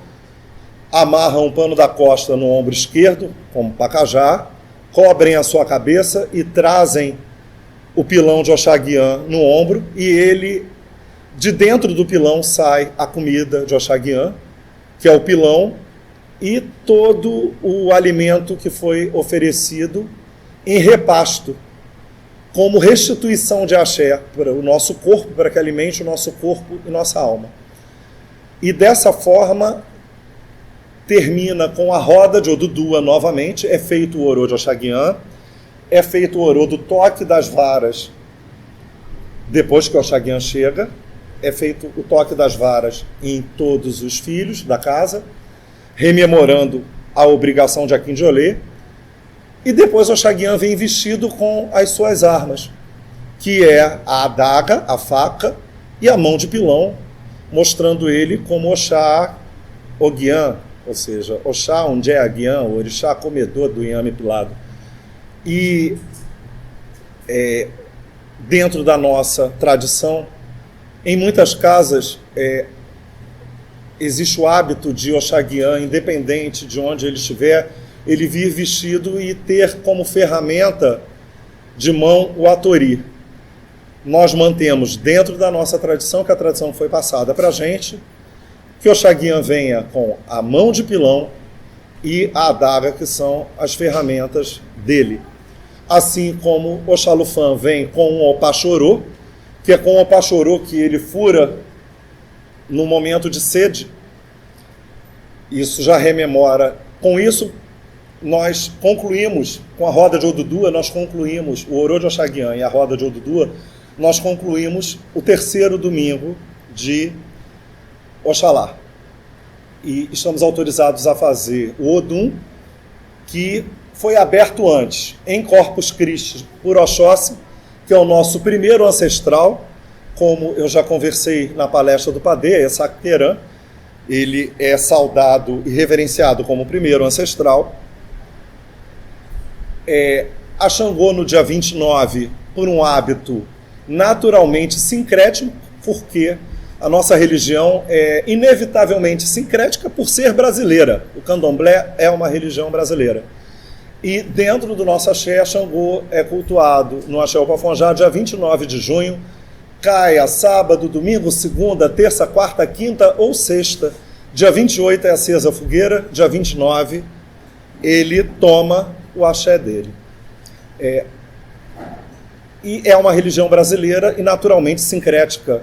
amarram um pano da costa no ombro esquerdo, como pacajá, cobrem a sua cabeça e trazem o pilão de Oxaguian no ombro, e ele, de dentro do pilão, sai a comida de Oxaguian, que é o pilão, e todo o alimento que foi oferecido em repasto, como restituição de axé para o nosso corpo, para que alimente o nosso corpo e nossa alma. E dessa forma, termina com a roda de Odudua novamente, é feito o orô de Oxaguian, é feito o orô do toque das varas, depois que o Oxaguian chega, é feito o toque das varas em todos os filhos da casa, rememorando a obrigação de Akinjolê, e depois o Oxaguian vem vestido com as suas armas, que é a adaga, a faca e a mão de pilão, mostrando ele como Oxá Oguian, ou seja, Oxá Onde Aguian, o orixá comedor do inhame pilado. E dentro da nossa tradição, em muitas casas existe o hábito de Oxaguian, independente de onde ele estiver, ele vir vestido e ter como ferramenta de mão o atori. Nós mantemos dentro da nossa tradição, que a tradição foi passada para a gente, que Oxaguian venha com a mão de pilão e a adaga, que são as ferramentas dele. Assim como o Xalufan vem com o opachorô, que é com o opachorô que ele fura no momento de sede. Isso já rememora. Com isso, nós concluímos, com a roda de Odudua, nós concluímos o orô de Oxaguian e a roda de Odudua, nós concluímos o terceiro domingo de Oxalá. E estamos autorizados a fazer o Odum, que foi aberto antes, em Corpus Christi, por Oxóssi, que é o nosso primeiro ancestral, como eu já conversei na palestra do Padê, Sakteran, ele é saudado e reverenciado como o primeiro ancestral. A Xangô, no dia 29, por um hábito naturalmente sincrético, porque a nossa religião é inevitavelmente sincrética por ser brasileira. O candomblé é uma religião brasileira. E dentro do nosso axé, Xangô é cultuado no Axé Opafonjá, dia 29 de junho, cai a sábado, domingo, segunda, terça, quarta, quinta ou sexta. Dia 28 é acesa a fogueira, dia 29 ele toma o axé dele. E é uma religião brasileira e naturalmente sincrética.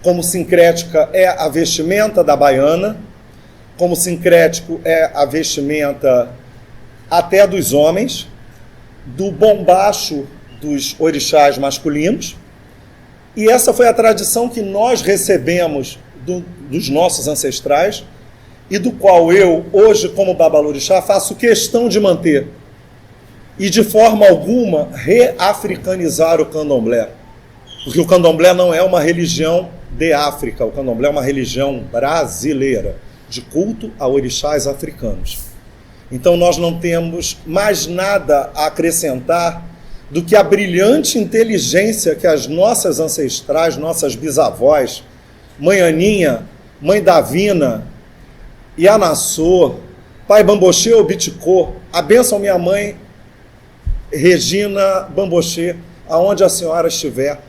Como sincrética é a vestimenta da baiana, como sincrético é a vestimenta até dos homens, do bombacho dos orixás masculinos. E essa foi a tradição que nós recebemos dos nossos ancestrais e do qual eu, hoje, como babalorixá, faço questão de manter e, de forma alguma, reafricanizar o candomblé. Porque o candomblé não é uma religião de África, o candomblé é uma religião brasileira. de culto a orixás africanos. Então nós não temos mais nada a acrescentar do que a brilhante inteligência que as nossas ancestrais, nossas bisavós, Mãe Aninha, Mãe Davina, Yanassô, Pai Bambochê ou Biticô, a bênção minha mãe Regina Bambochê, aonde a senhora estiver,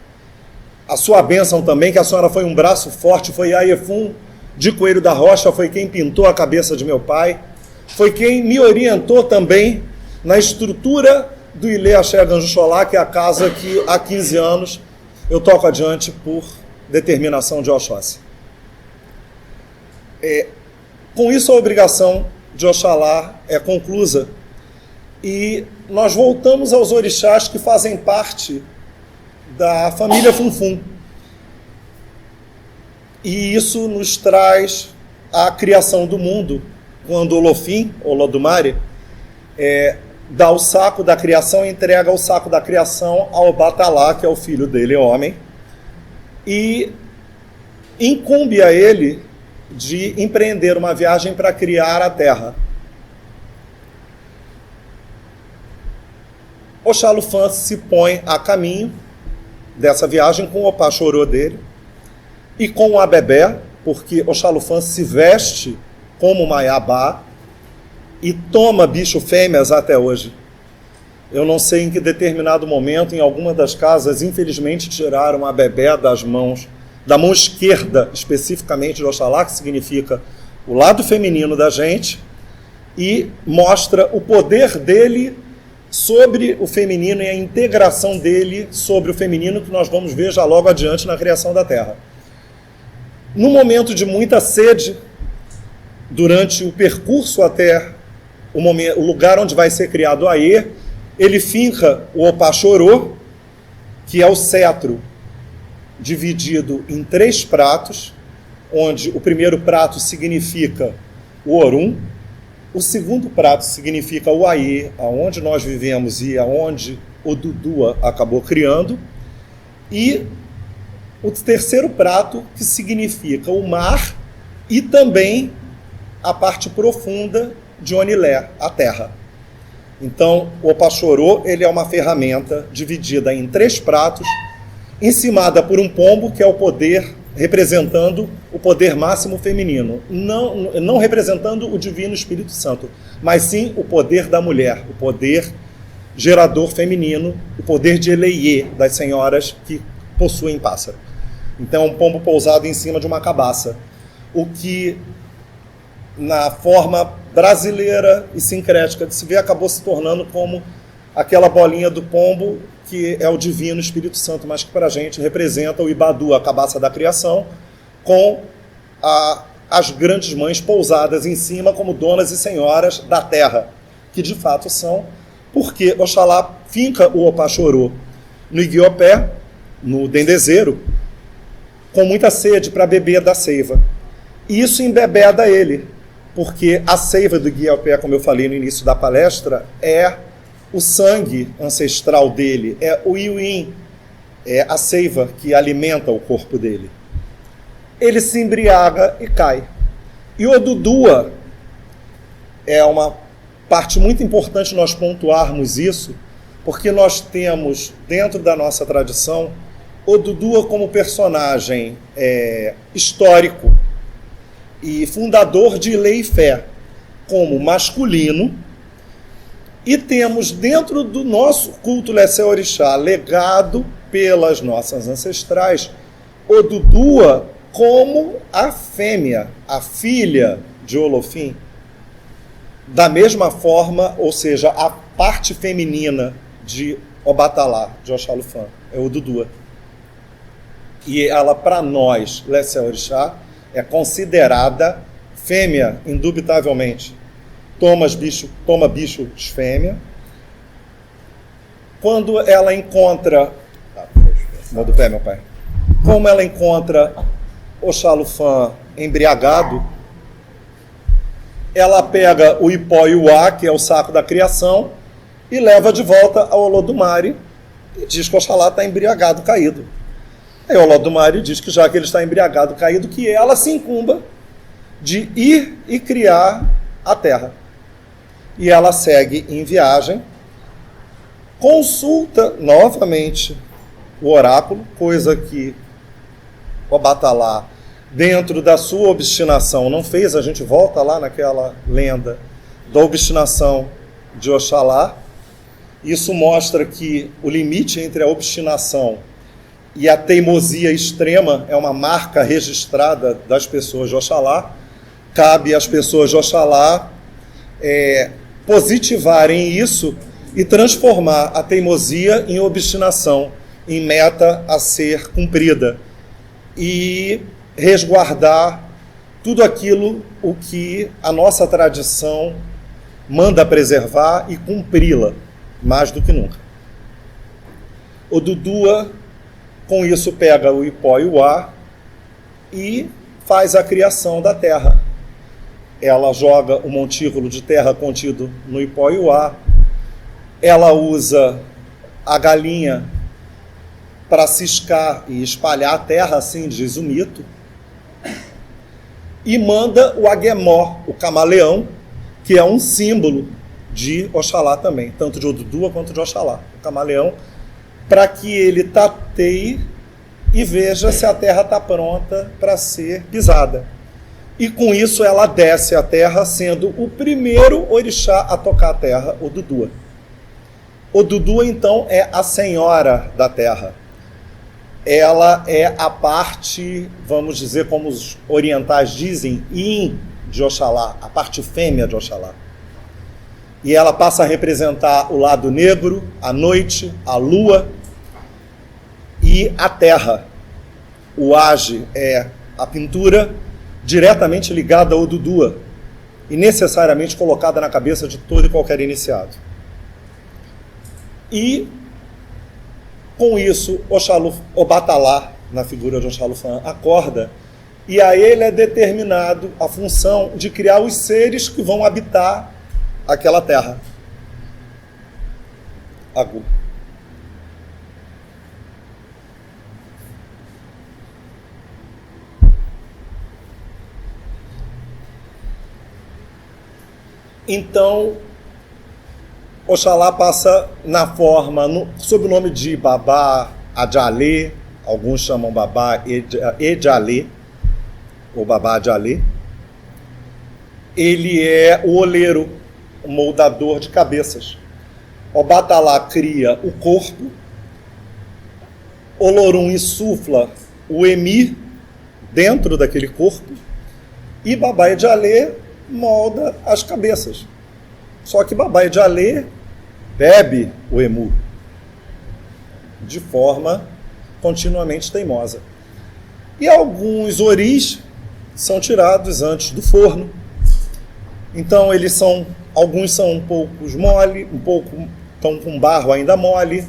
a sua bênção também, que a senhora foi um braço forte, foi Aefum de Coelho da Rocha, foi quem pintou a cabeça de meu pai, foi quem me orientou também na estrutura do Ilê Axé Ganjo Xolá, que é a casa que há 15 anos eu toco adiante por determinação de Oxóssi. Com isso a obrigação de Oxalá é conclusa e nós voltamos aos orixás que fazem parte da família Funfun. E isso nos traz a criação do mundo, quando Olofim, Olodumare, dá o saco da criação, entrega o saco da criação ao Batalá, que é o filho dele, homem, e incumbe a ele de empreender uma viagem para criar a terra. Oxalufã se põe a caminho dessa viagem com o Pachorô dele e com o Abebé, porque Oxalufã se veste como Maiabá e toma bicho fêmeas até hoje. Eu não sei em que determinado momento, em alguma das casas, infelizmente tiraram a Abebé das mãos, da mão esquerda, especificamente de Oxalá, que significa o lado feminino da gente, e mostra o poder dele sobre o feminino e a integração dele sobre o feminino, que nós vamos ver já logo adiante na criação da Terra. No momento de muita sede, durante o percurso até o lugar onde vai ser criado o Aê, ele finca o Opachorô, que é o cetro dividido em 3 pratos, onde o primeiro prato significa o Orum, o segundo prato significa o Aê, aonde nós vivemos e aonde o Dudua acabou criando, e o terceiro prato, que significa o mar e também a parte profunda de Onilé, a terra. Então, o Opachorô, ele é uma ferramenta dividida em 3 pratos, encimada por um pombo, que é o poder representando o poder máximo feminino, não representando o Divino Espírito Santo, mas sim o poder da mulher, o poder gerador feminino, o poder de Eleiê, das senhoras que possuem pássaro. Então é um pombo pousado em cima de uma cabaça, o que na forma brasileira e sincrética de se ver acabou se tornando como aquela bolinha do pombo que é o Divino Espírito Santo, mas que para a gente representa o Ibadu, a cabaça da criação, com as grandes mães pousadas em cima como donas e senhoras da terra, que de fato são, porque Oxalá finca o Opachorô no Iguiopé, no dendezeiro, com muita sede para beber da seiva. E isso embebeda ele, porque a seiva do Iguiopé, como eu falei no início da palestra, é o sangue ancestral dele, é o Iuim, é a seiva que alimenta o corpo dele. Ele se embriaga e cai. E o Dudua é uma parte muito importante nós pontuarmos isso, porque nós temos, dentro da nossa tradição, o Dudua como personagem histórico e fundador de lei e fé, como masculino, e temos dentro do nosso culto Lessé Orixá, legado pelas nossas ancestrais, o Dudua como a fêmea, a filha de Olofim, da mesma forma, ou seja, a parte feminina de Obatalá, de Oxalufã, é o Dudua. E ela, para nós, Lessé Orixá, é considerada fêmea, indubitavelmente. Toma bichos fêmea. Quando ela encontra... Mão do pé, meu pai. Como ela encontra Oxalufã embriagado, ela pega o Ipó e o Á, que é o saco da criação, e leva de volta ao Olodumare e diz que Oxalá está embriagado, caído. Aí o Olodumare diz que já que ele está embriagado, caído, que ela se incumba de ir e criar a terra. E ela segue em viagem, consulta novamente o oráculo, coisa que Obatalá, dentro da sua obstinação, não fez. A gente volta lá naquela lenda da obstinação de Oxalá. Isso mostra que o limite entre a obstinação e a teimosia extrema é uma marca registrada das pessoas de Oxalá. Cabe às pessoas de Oxalá positivarem isso e transformar a teimosia em obstinação, em meta a ser cumprida, e resguardar tudo aquilo o que a nossa tradição manda preservar e cumpri-la, mais do que nunca. Odudua, com isso, pega o Ipó e o Ar e faz a criação da terra. Ela joga o montículo de terra contido no Ipó e o Ar, ela usa a galinha para ciscar e espalhar a terra, assim diz o mito, e manda o Aguemó, o camaleão, que é um símbolo de Oxalá também, tanto de Odudua quanto de Oxalá, o camaleão, para que ele tateie e veja se a terra está pronta para ser pisada. E com isso ela desce a terra, sendo o primeiro orixá a tocar a terra, Odudua. Odudua, então, é a senhora da terra. Ela é a parte, vamos dizer, como os orientais dizem, yin de Oxalá, a parte fêmea de Oxalá. E ela passa a representar o lado negro, a noite, a lua e a terra. O Age é a pintura diretamente ligada ao Odudua e necessariamente colocada na cabeça de todo e qualquer iniciado. E com isso, Obatalá, na figura de Oxalufã, acorda, e a ele é determinado a função de criar os seres que vão habitar aquela terra. Agu. Então, Oxalá passa na forma, sob o nome de Babá Adjalê, alguns chamam Babá Edjalê, ou Babá Adjalê. Ele é o oleiro, o moldador de cabeças. Obatalá cria o corpo, Olorum insufla o Emi dentro daquele corpo, e Babá Edjalê molda as cabeças. Só que Babá Edjalê bebe o Emu de forma continuamente teimosa. E alguns oris são tirados antes do forno. Então alguns são um pouco mole, estão com barro ainda mole.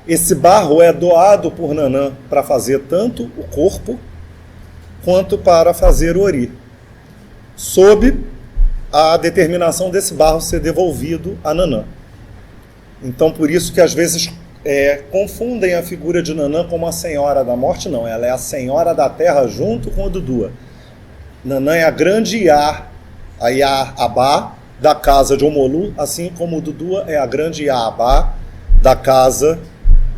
Esse barro é doado por Nanã para fazer tanto o corpo quanto para fazer o ori, sob a determinação desse barro ser devolvido a Nanã. Então, por isso que às vezes confundem a figura de Nanã como a Senhora da Morte. Não, ela é a Senhora da Terra junto com Odudua. Nanã é a grande Iá, a Iá-Abá da casa de Omolu, assim como Odudua é a grande Iá-Abá da casa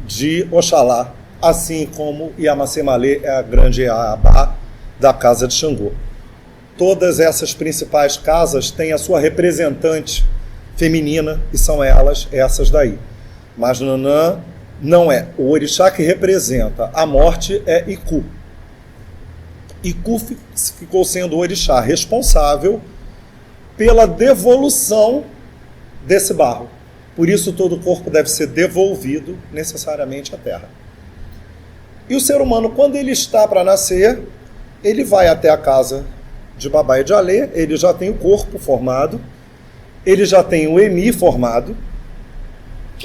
de Oxalá, assim como Iamacemalê é a grande Iá-Abá da casa de Xangô. Todas essas principais casas têm a sua representante feminina, e são elas, essas daí. Mas Nanã não é. O orixá que representa a morte é Iku. Iku ficou sendo o orixá responsável pela devolução desse barro. Por isso todo o corpo deve ser devolvido necessariamente à terra. E o ser humano, quando ele está para nascer, ele vai até a casa de Babá Edjalê, ele já tem o corpo formado, ele já tem o Emi formado,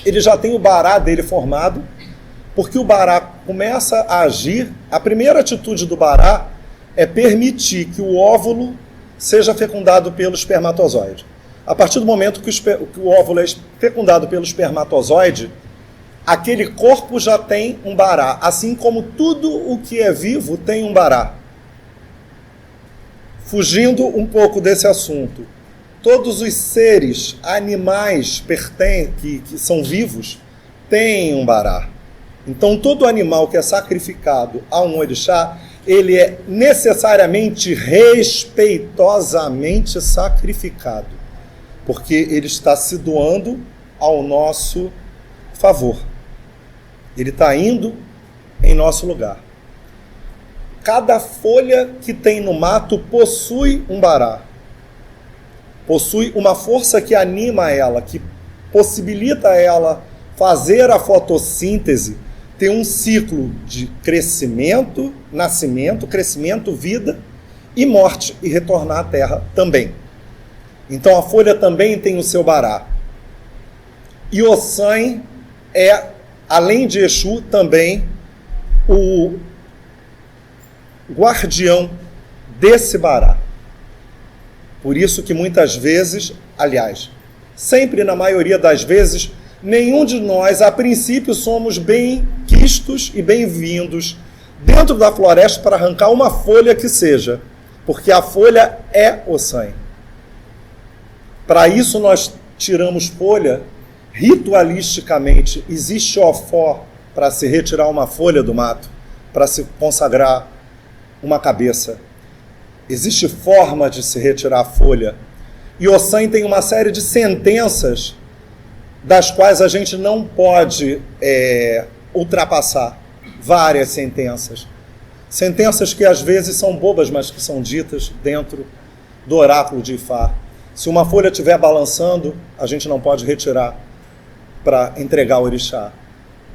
ele já tem o Bará dele formado, porque o Bará começa a agir. A primeira atitude do Bará é permitir que o óvulo seja fecundado pelo espermatozoide. A partir do momento que o óvulo é fecundado pelo espermatozoide, aquele corpo já tem um Bará, assim como tudo o que é vivo tem um Bará. Fugindo um pouco desse assunto, todos os seres, animais que são vivos, têm um bará. Então, todo animal que é sacrificado a um orixá, ele é necessariamente, respeitosamente sacrificado, porque ele está se doando ao nosso favor. Ele está indo em nosso lugar. Cada folha que tem no mato possui um bará. Possui uma força que anima ela, que possibilita ela fazer a fotossíntese, ter um ciclo de crescimento, nascimento, crescimento, vida e morte, e retornar à terra também. Então a folha também tem o seu bará. E Ossan é, além de Exu, também o guardião desse bará. Por isso que muitas vezes, aliás, sempre na maioria das vezes, nenhum de nós, a princípio, somos bem-quistos e bem-vindos dentro da floresta para arrancar uma folha que seja, porque a folha é Ossan. Para isso nós tiramos folha ritualisticamente. Existe ofó para se retirar uma folha do mato, para se consagrar uma cabeça. Existe forma de se retirar a folha. E Ossan tem uma série de sentenças das quais a gente não pode ultrapassar. Várias sentenças. Sentenças que às vezes são bobas, mas que são ditas dentro do oráculo de Ifá. Se uma folha estiver balançando, a gente não pode retirar para entregar ao orixá.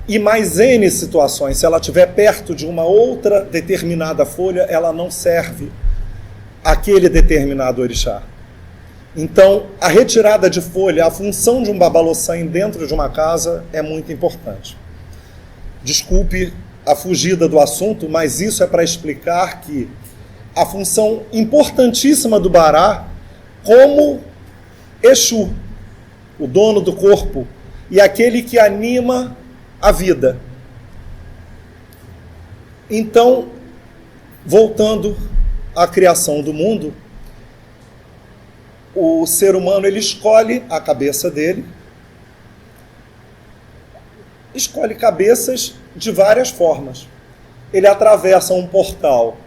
E mais N situações, se ela estiver perto de uma outra determinada folha, ela não serve àquele determinado orixá. Então, a retirada de folha, a função de um babalossan dentro de uma casa é muito importante. Desculpe a fugida do assunto, mas isso é para explicar que a função importantíssima do bará, como Exu, o dono do corpo, e aquele que anima a vida. Então, voltando à criação do mundo, o ser humano ele escolhe a cabeça dele, escolhe cabeças de várias formas. Ele atravessa um portal.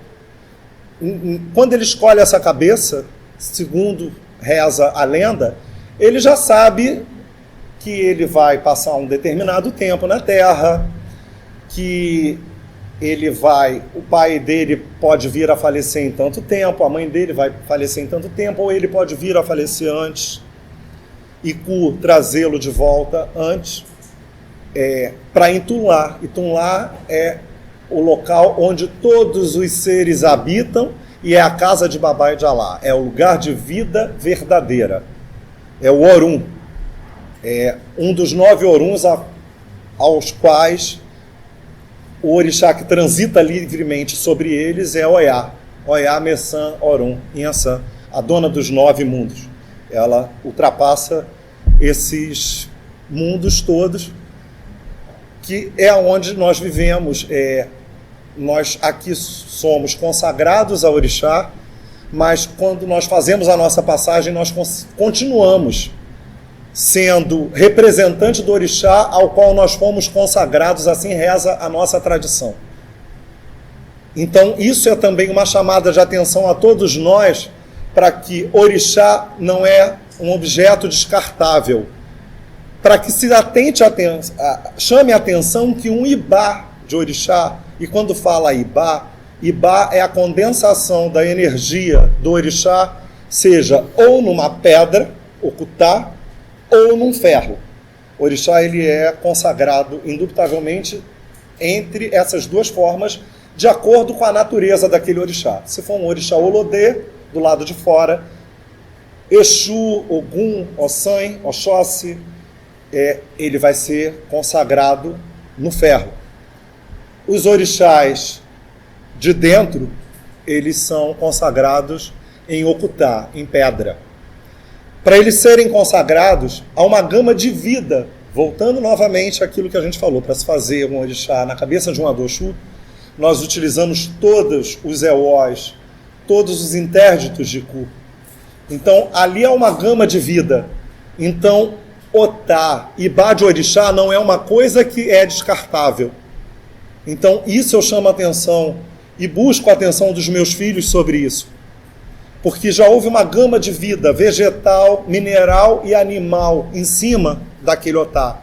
Quando ele escolhe essa cabeça, segundo reza a lenda, ele já sabe que ele vai passar um determinado tempo na Terra, que o pai dele pode vir a falecer em tanto tempo, a mãe dele vai falecer em tanto tempo, ou ele pode vir a falecer antes e trazê-lo de volta antes, para Itunlá. Itunlá é o local onde todos os seres habitam e é a casa de Babá e de Alá, é o lugar de vida verdadeira, é o Orum, é um dos 9 Oruns aos quais o orixá que transita livremente sobre eles é Oyá, Oyá, Messan, Orum, Inhaçã, a dona dos 9 mundos. Ela ultrapassa esses mundos todos, que é onde nós vivemos. Nós aqui somos consagrados a orixá, mas quando nós fazemos a nossa passagem, nós continuamos sendo representante do orixá ao qual nós fomos consagrados, assim reza a nossa tradição. Então isso é também uma chamada de atenção a todos nós, para que orixá não é um objeto descartável, para que se chame a atenção que um ibá de orixá, e quando fala ibá é a condensação da energia do orixá, seja ou numa pedra, okutá, ou num ferro. O orixá ele é consagrado indubitavelmente entre essas duas formas, de acordo com a natureza daquele orixá. Se for um orixá Olodê, do lado de fora, Exu, Ogum, Ossan, Oxóssi, ele vai ser consagrado no ferro. Os orixás de dentro, eles são consagrados em okutá, em pedra. Para eles serem consagrados, há uma gama de vida, voltando novamente àquilo que a gente falou, para se fazer um orixá na cabeça de um adoxu, nós utilizamos todos os eós, todos os intérditos de Ku. Então, ali é uma gama de vida. Então, Otá, Ibá de Orixá não é uma coisa que é descartável. Então, isso eu chamo a atenção e busco a atenção dos meus filhos sobre isso. Porque já houve uma gama de vida vegetal, mineral e animal em cima daquele Otá.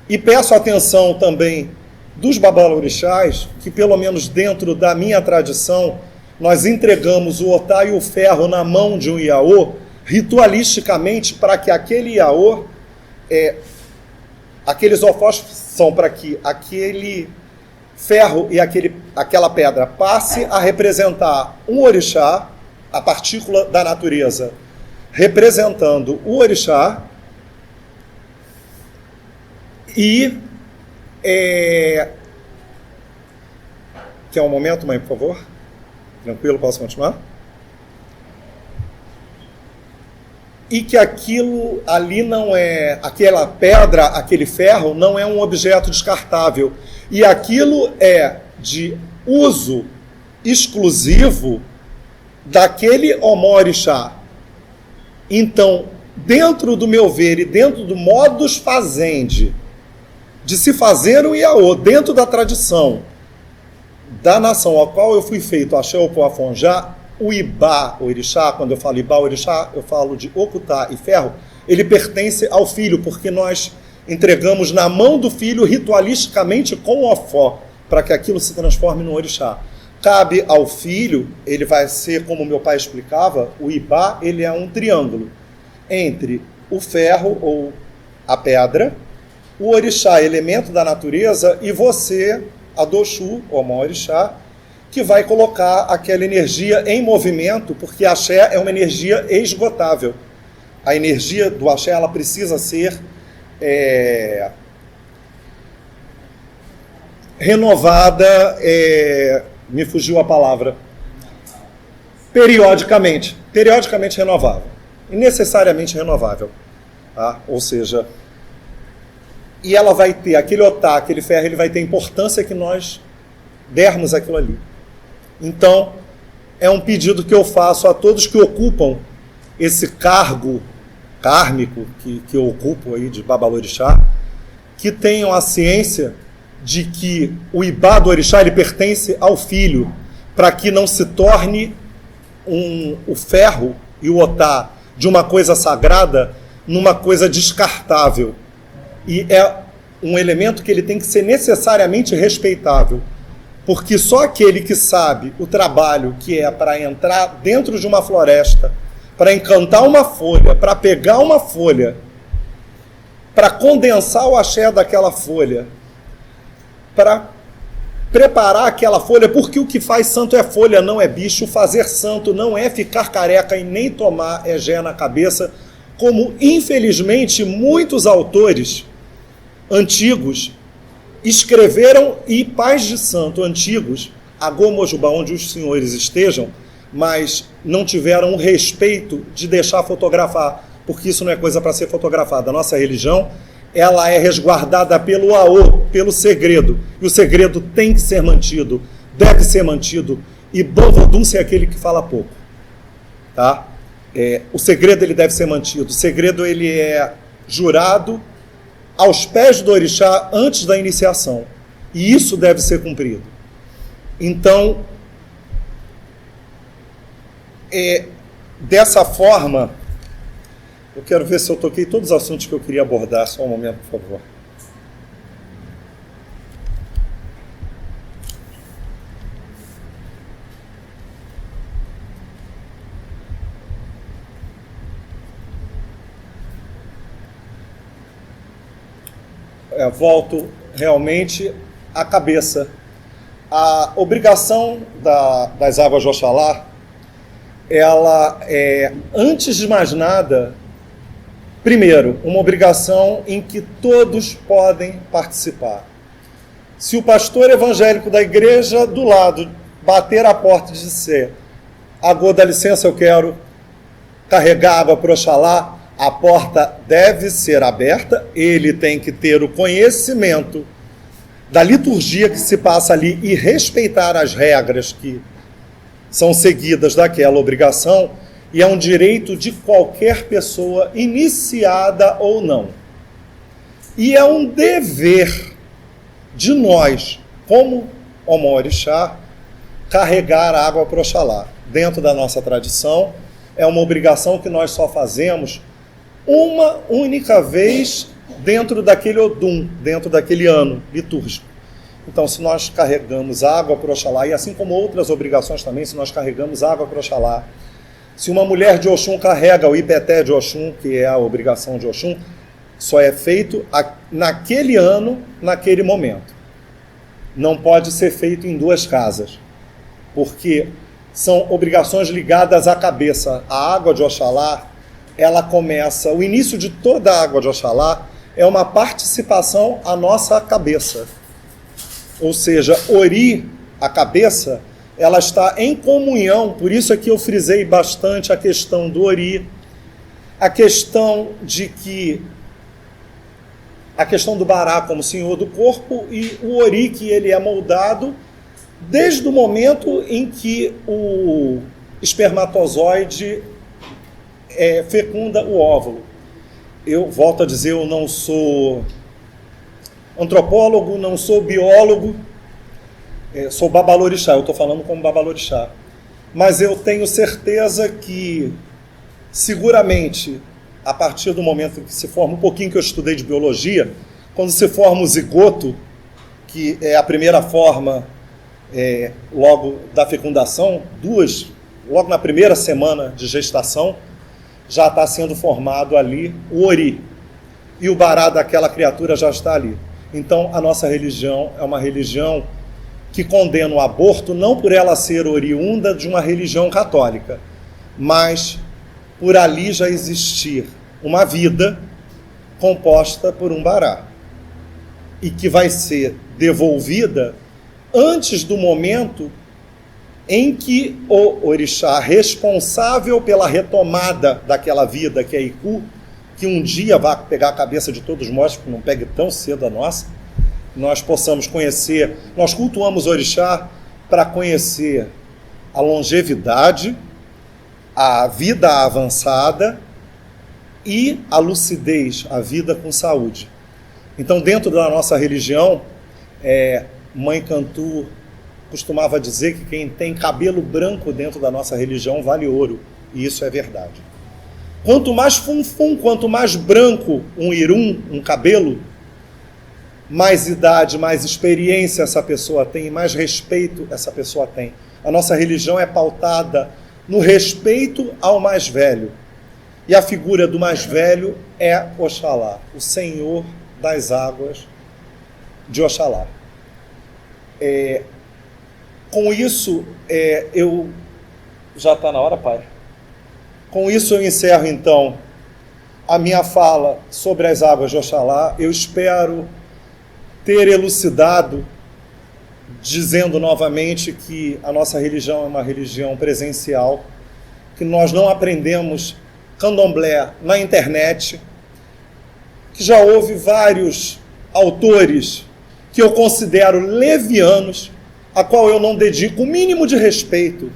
E peço atenção também dos babalorixás, que pelo menos dentro da minha tradição, nós entregamos o Otá e o ferro na mão de um Iaô, ritualisticamente, para que aquele Iaô, aqueles ofósfos são para que aquele ferro e aquela pedra passe a representar um orixá, a partícula da natureza, representando o orixá, e quer um momento, mãe, por favor? Tranquilo, posso continuar? E que aquilo ali não é, aquela pedra, aquele ferro, não é um objeto descartável. E aquilo é de uso exclusivo daquele omorixá. Então, dentro do meu ver e dentro do modus fazendi, de se fazer o Iaô, dentro da tradição da nação a qual eu fui feito, Axé Opoafonjá, o Ibá, o Orixá, quando eu falo Ibá, Orixá, eu falo de Okutá e ferro, ele pertence ao filho, porque nós entregamos na mão do filho ritualisticamente com o ofó, para que aquilo se transforme no Orixá. Cabe ao filho, ele vai ser, como meu pai explicava, o Ibá, ele é um triângulo entre o ferro ou a pedra, o Orixá, elemento da natureza, e você, a Doxu, ou Omorixá, que vai colocar aquela energia em movimento, porque a Axé é uma energia esgotável. A energia do Axé, ela precisa ser renovada, me fugiu a palavra, periodicamente renovável, e necessariamente renovável. Tá? Ou seja, e ela vai ter, aquele Otá, aquele ferro, ele vai ter a importância que nós dermos aquilo ali. Então, é um pedido que eu faço a todos que ocupam esse cargo kármico que eu ocupo aí de babalorixá, que tenham a ciência de que o Ibá do orixá, ele pertence ao filho, para que não se torne o ferro e o Otá de uma coisa sagrada numa coisa descartável. E é um elemento que ele tem que ser necessariamente respeitável. Porque só aquele que sabe o trabalho que é para entrar dentro de uma floresta, para encantar uma folha, para pegar uma folha, para condensar o axé daquela folha, para preparar aquela folha, porque o que faz santo é folha, não é bicho. Fazer santo não é ficar careca e nem tomar egé na cabeça, como infelizmente muitos autores antigos escreveram, e pais de santo antigos, Agô Mojubá, onde os senhores estejam, mas não tiveram o respeito de deixar fotografar, porque isso não é coisa para ser fotografada. A nossa religião, ela é resguardada pelo Aô, pelo segredo, e o segredo tem que ser mantido, deve ser mantido, e bom vodunce é aquele que fala pouco. Tá? O segredo ele deve ser mantido, o segredo ele é jurado aos pés do orixá antes da iniciação. E isso deve ser cumprido. Então, dessa forma, eu quero ver se eu toquei todos os assuntos que eu queria abordar. Só um momento, por favor. Volto realmente à cabeça. A obrigação das águas de Oxalá, ela é, antes de mais nada, primeiro, uma obrigação em que todos podem participar. Se o pastor evangélico da igreja do lado bater a porta e disser: Agô, dá licença, eu quero carregar água para Oxalá, a porta deve ser aberta, ele tem que ter o conhecimento da liturgia que se passa ali e respeitar as regras que são seguidas daquela obrigação e é um direito de qualquer pessoa, iniciada ou não. E é um dever de nós, como Omorixá, carregar água para Oxalá. Dentro da nossa tradição, é uma obrigação que nós só fazemos uma única vez dentro daquele Odum, dentro daquele ano litúrgico. Então, se nós carregamos água para Oxalá, e assim como outras obrigações também, se nós carregamos água para Oxalá, se uma mulher de Oxum carrega o Ipeté de Oxum, que é a obrigação de Oxum, só é feito naquele ano, naquele momento. Não pode ser feito em duas casas, porque são obrigações ligadas à cabeça. A água de Oxalá, ela começa, o início de toda a água de Oxalá é uma participação à nossa cabeça. Ou seja, Ori, a cabeça, ela está em comunhão, por isso aqui eu frisei bastante a questão do Ori, a questão do Bará como senhor do corpo e o Ori que ele é moldado desde o momento em que o espermatozoide fecunda o óvulo. Eu volto a dizer, eu não sou antropólogo, não sou biólogo, sou babalorixá, eu estou falando como babalorixá. Mas eu tenho certeza que, seguramente, a partir do momento que se forma, um pouquinho que eu estudei de biologia, quando se forma o zigoto, que é a primeira forma logo da fecundação, logo na primeira semana de gestação, já está sendo formado ali o Ori. E o Bará daquela criatura já está ali. Então, a nossa religião é uma religião que condena o aborto não por ela ser oriunda de uma religião católica, mas por ali já existir uma vida composta por um Bará e que vai ser devolvida antes do momento em que o orixá responsável pela retomada daquela vida, que é Iku, que um dia vai pegar a cabeça de todos nós, que não pegue tão cedo a nossa, nós possamos conhecer, nós cultuamos o orixá para conhecer a longevidade, a vida avançada e a lucidez, a vida com saúde. Então, dentro da nossa religião, Mãe Cantu costumava dizer que quem tem cabelo branco dentro da nossa religião vale ouro, e isso é verdade. Quanto mais funfum, quanto mais branco um irum, um cabelo, mais idade, mais experiência essa pessoa tem, e mais respeito essa pessoa tem. A nossa religião é pautada no respeito ao mais velho. E a figura do mais velho é Oxalá, o Senhor das águas de Oxalá. Com isso, já está na hora, pai? Com isso eu encerro, então, a minha fala sobre as águas de Oxalá. Eu espero ter elucidado, dizendo novamente que a nossa religião é uma religião presencial, que nós não aprendemos candomblé na internet, que já houve vários autores que eu considero levianos, a qual eu não dedico o mínimo de respeito,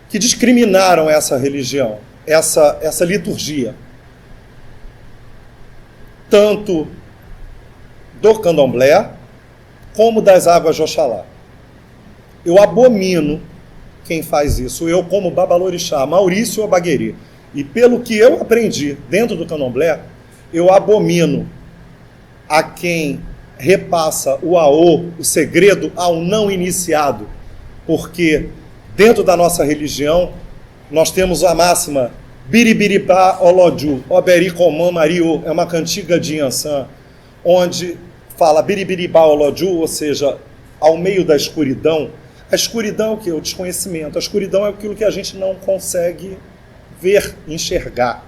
que discriminaram essa religião, essa liturgia, tanto do candomblé como das águas de Oxalá. Eu abomino quem faz isso. Eu, como babalorixá, Maurício Obagueri, e pelo que eu aprendi dentro do candomblé, eu abomino a quem repassa o aô, o segredo, ao não iniciado, porque dentro da nossa religião nós temos a máxima Biribiribá Olodju, Oberi Comã Mariô, é uma cantiga de Yansan, onde fala Biribiribá Olodju, ou seja, ao meio da escuridão. A escuridão é o que? O desconhecimento. A escuridão é aquilo que a gente não consegue ver, enxergar,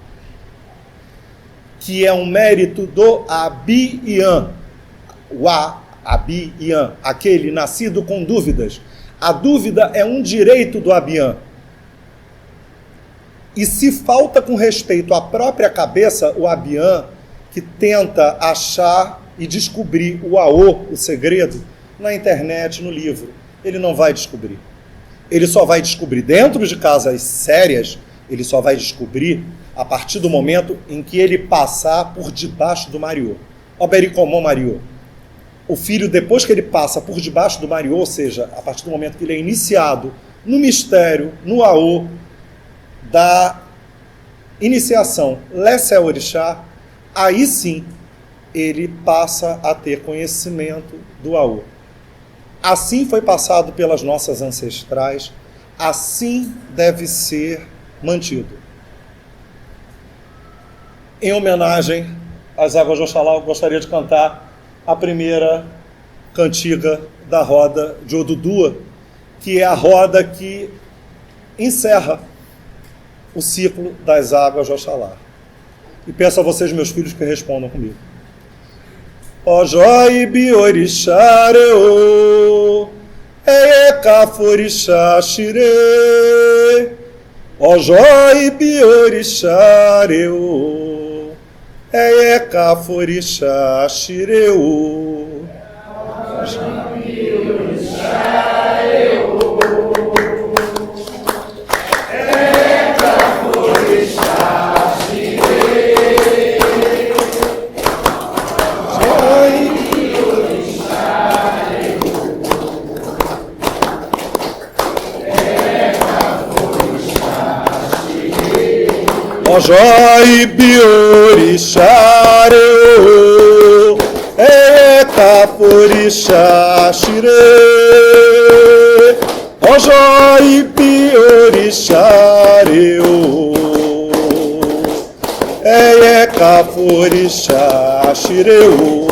que é um mérito do Abi-Ian, o Abi-Ian, aquele nascido com dúvidas. A dúvida é um direito do Abian. E se falta com respeito à própria cabeça, o Abian, que tenta achar e descobrir o aô, o segredo, na internet, no livro, ele não vai descobrir. ele só vai descobrir, dentro de casas sérias, ele só vai descobrir a partir do momento em que ele passar por debaixo do mariô. Obericomon mariô. O filho, depois que ele passa por debaixo do mariô, ou seja, a partir do momento que ele é iniciado no mistério, no aô, da iniciação Lessé Orixá, aí sim ele passa a ter conhecimento do aô. Assim foi passado pelas nossas ancestrais, assim deve ser mantido. Em homenagem às águas de Oxalá, eu gostaria de cantar a primeira cantiga da roda de Odudua, que é a roda que encerra o ciclo das águas de Oxalá. E peço a vocês, meus filhos, que respondam comigo. Ojoi biorixareo, ecaforixá xire. Ojoi biorixareo, ecaforixá xireu. Ojoi biorixareo, ecaforixá xire. Ojoi biorixareo, ecaforixá xireu.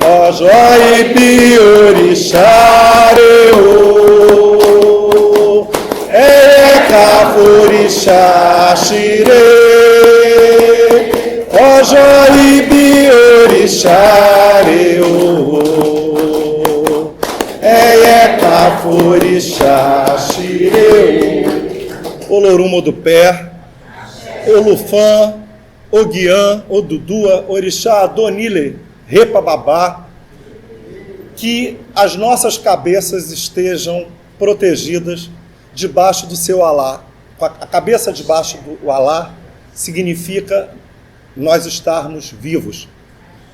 Ojoi biorixareo, ecaforixá xire. Ojoi biorixareo, ecaforixá xireu. Olorum Odupé, Olufã, Oguiã, Odudua, Orixá, Adonile, Repababá, que as nossas cabeças estejam protegidas debaixo do seu alá. A cabeça debaixo do alá significa nós estarmos vivos.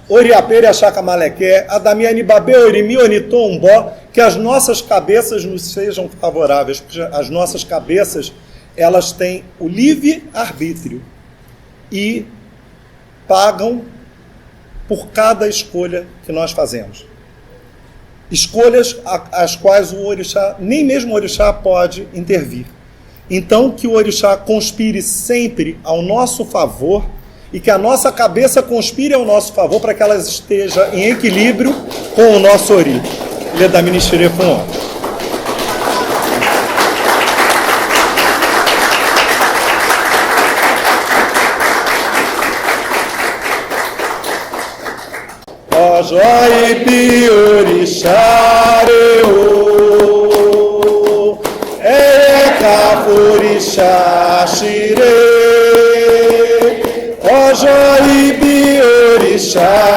Oriapere Achaca Malequé, Adamiani Babê, Orimi, Oniton, Umbó, que as nossas cabeças nos sejam favoráveis, porque as nossas cabeças, elas têm o livre-arbítrio e pagam por cada escolha que nós fazemos. Escolhas as quais o orixá, nem mesmo o orixá pode intervir. Então, que o orixá conspire sempre ao nosso favor e que a nossa cabeça conspire ao nosso favor para que ela esteja em equilíbrio com o nosso ori. Ledamini Xirefon. Ojoi biorixareo, ecaforixá xire. Ojoi biorixareo,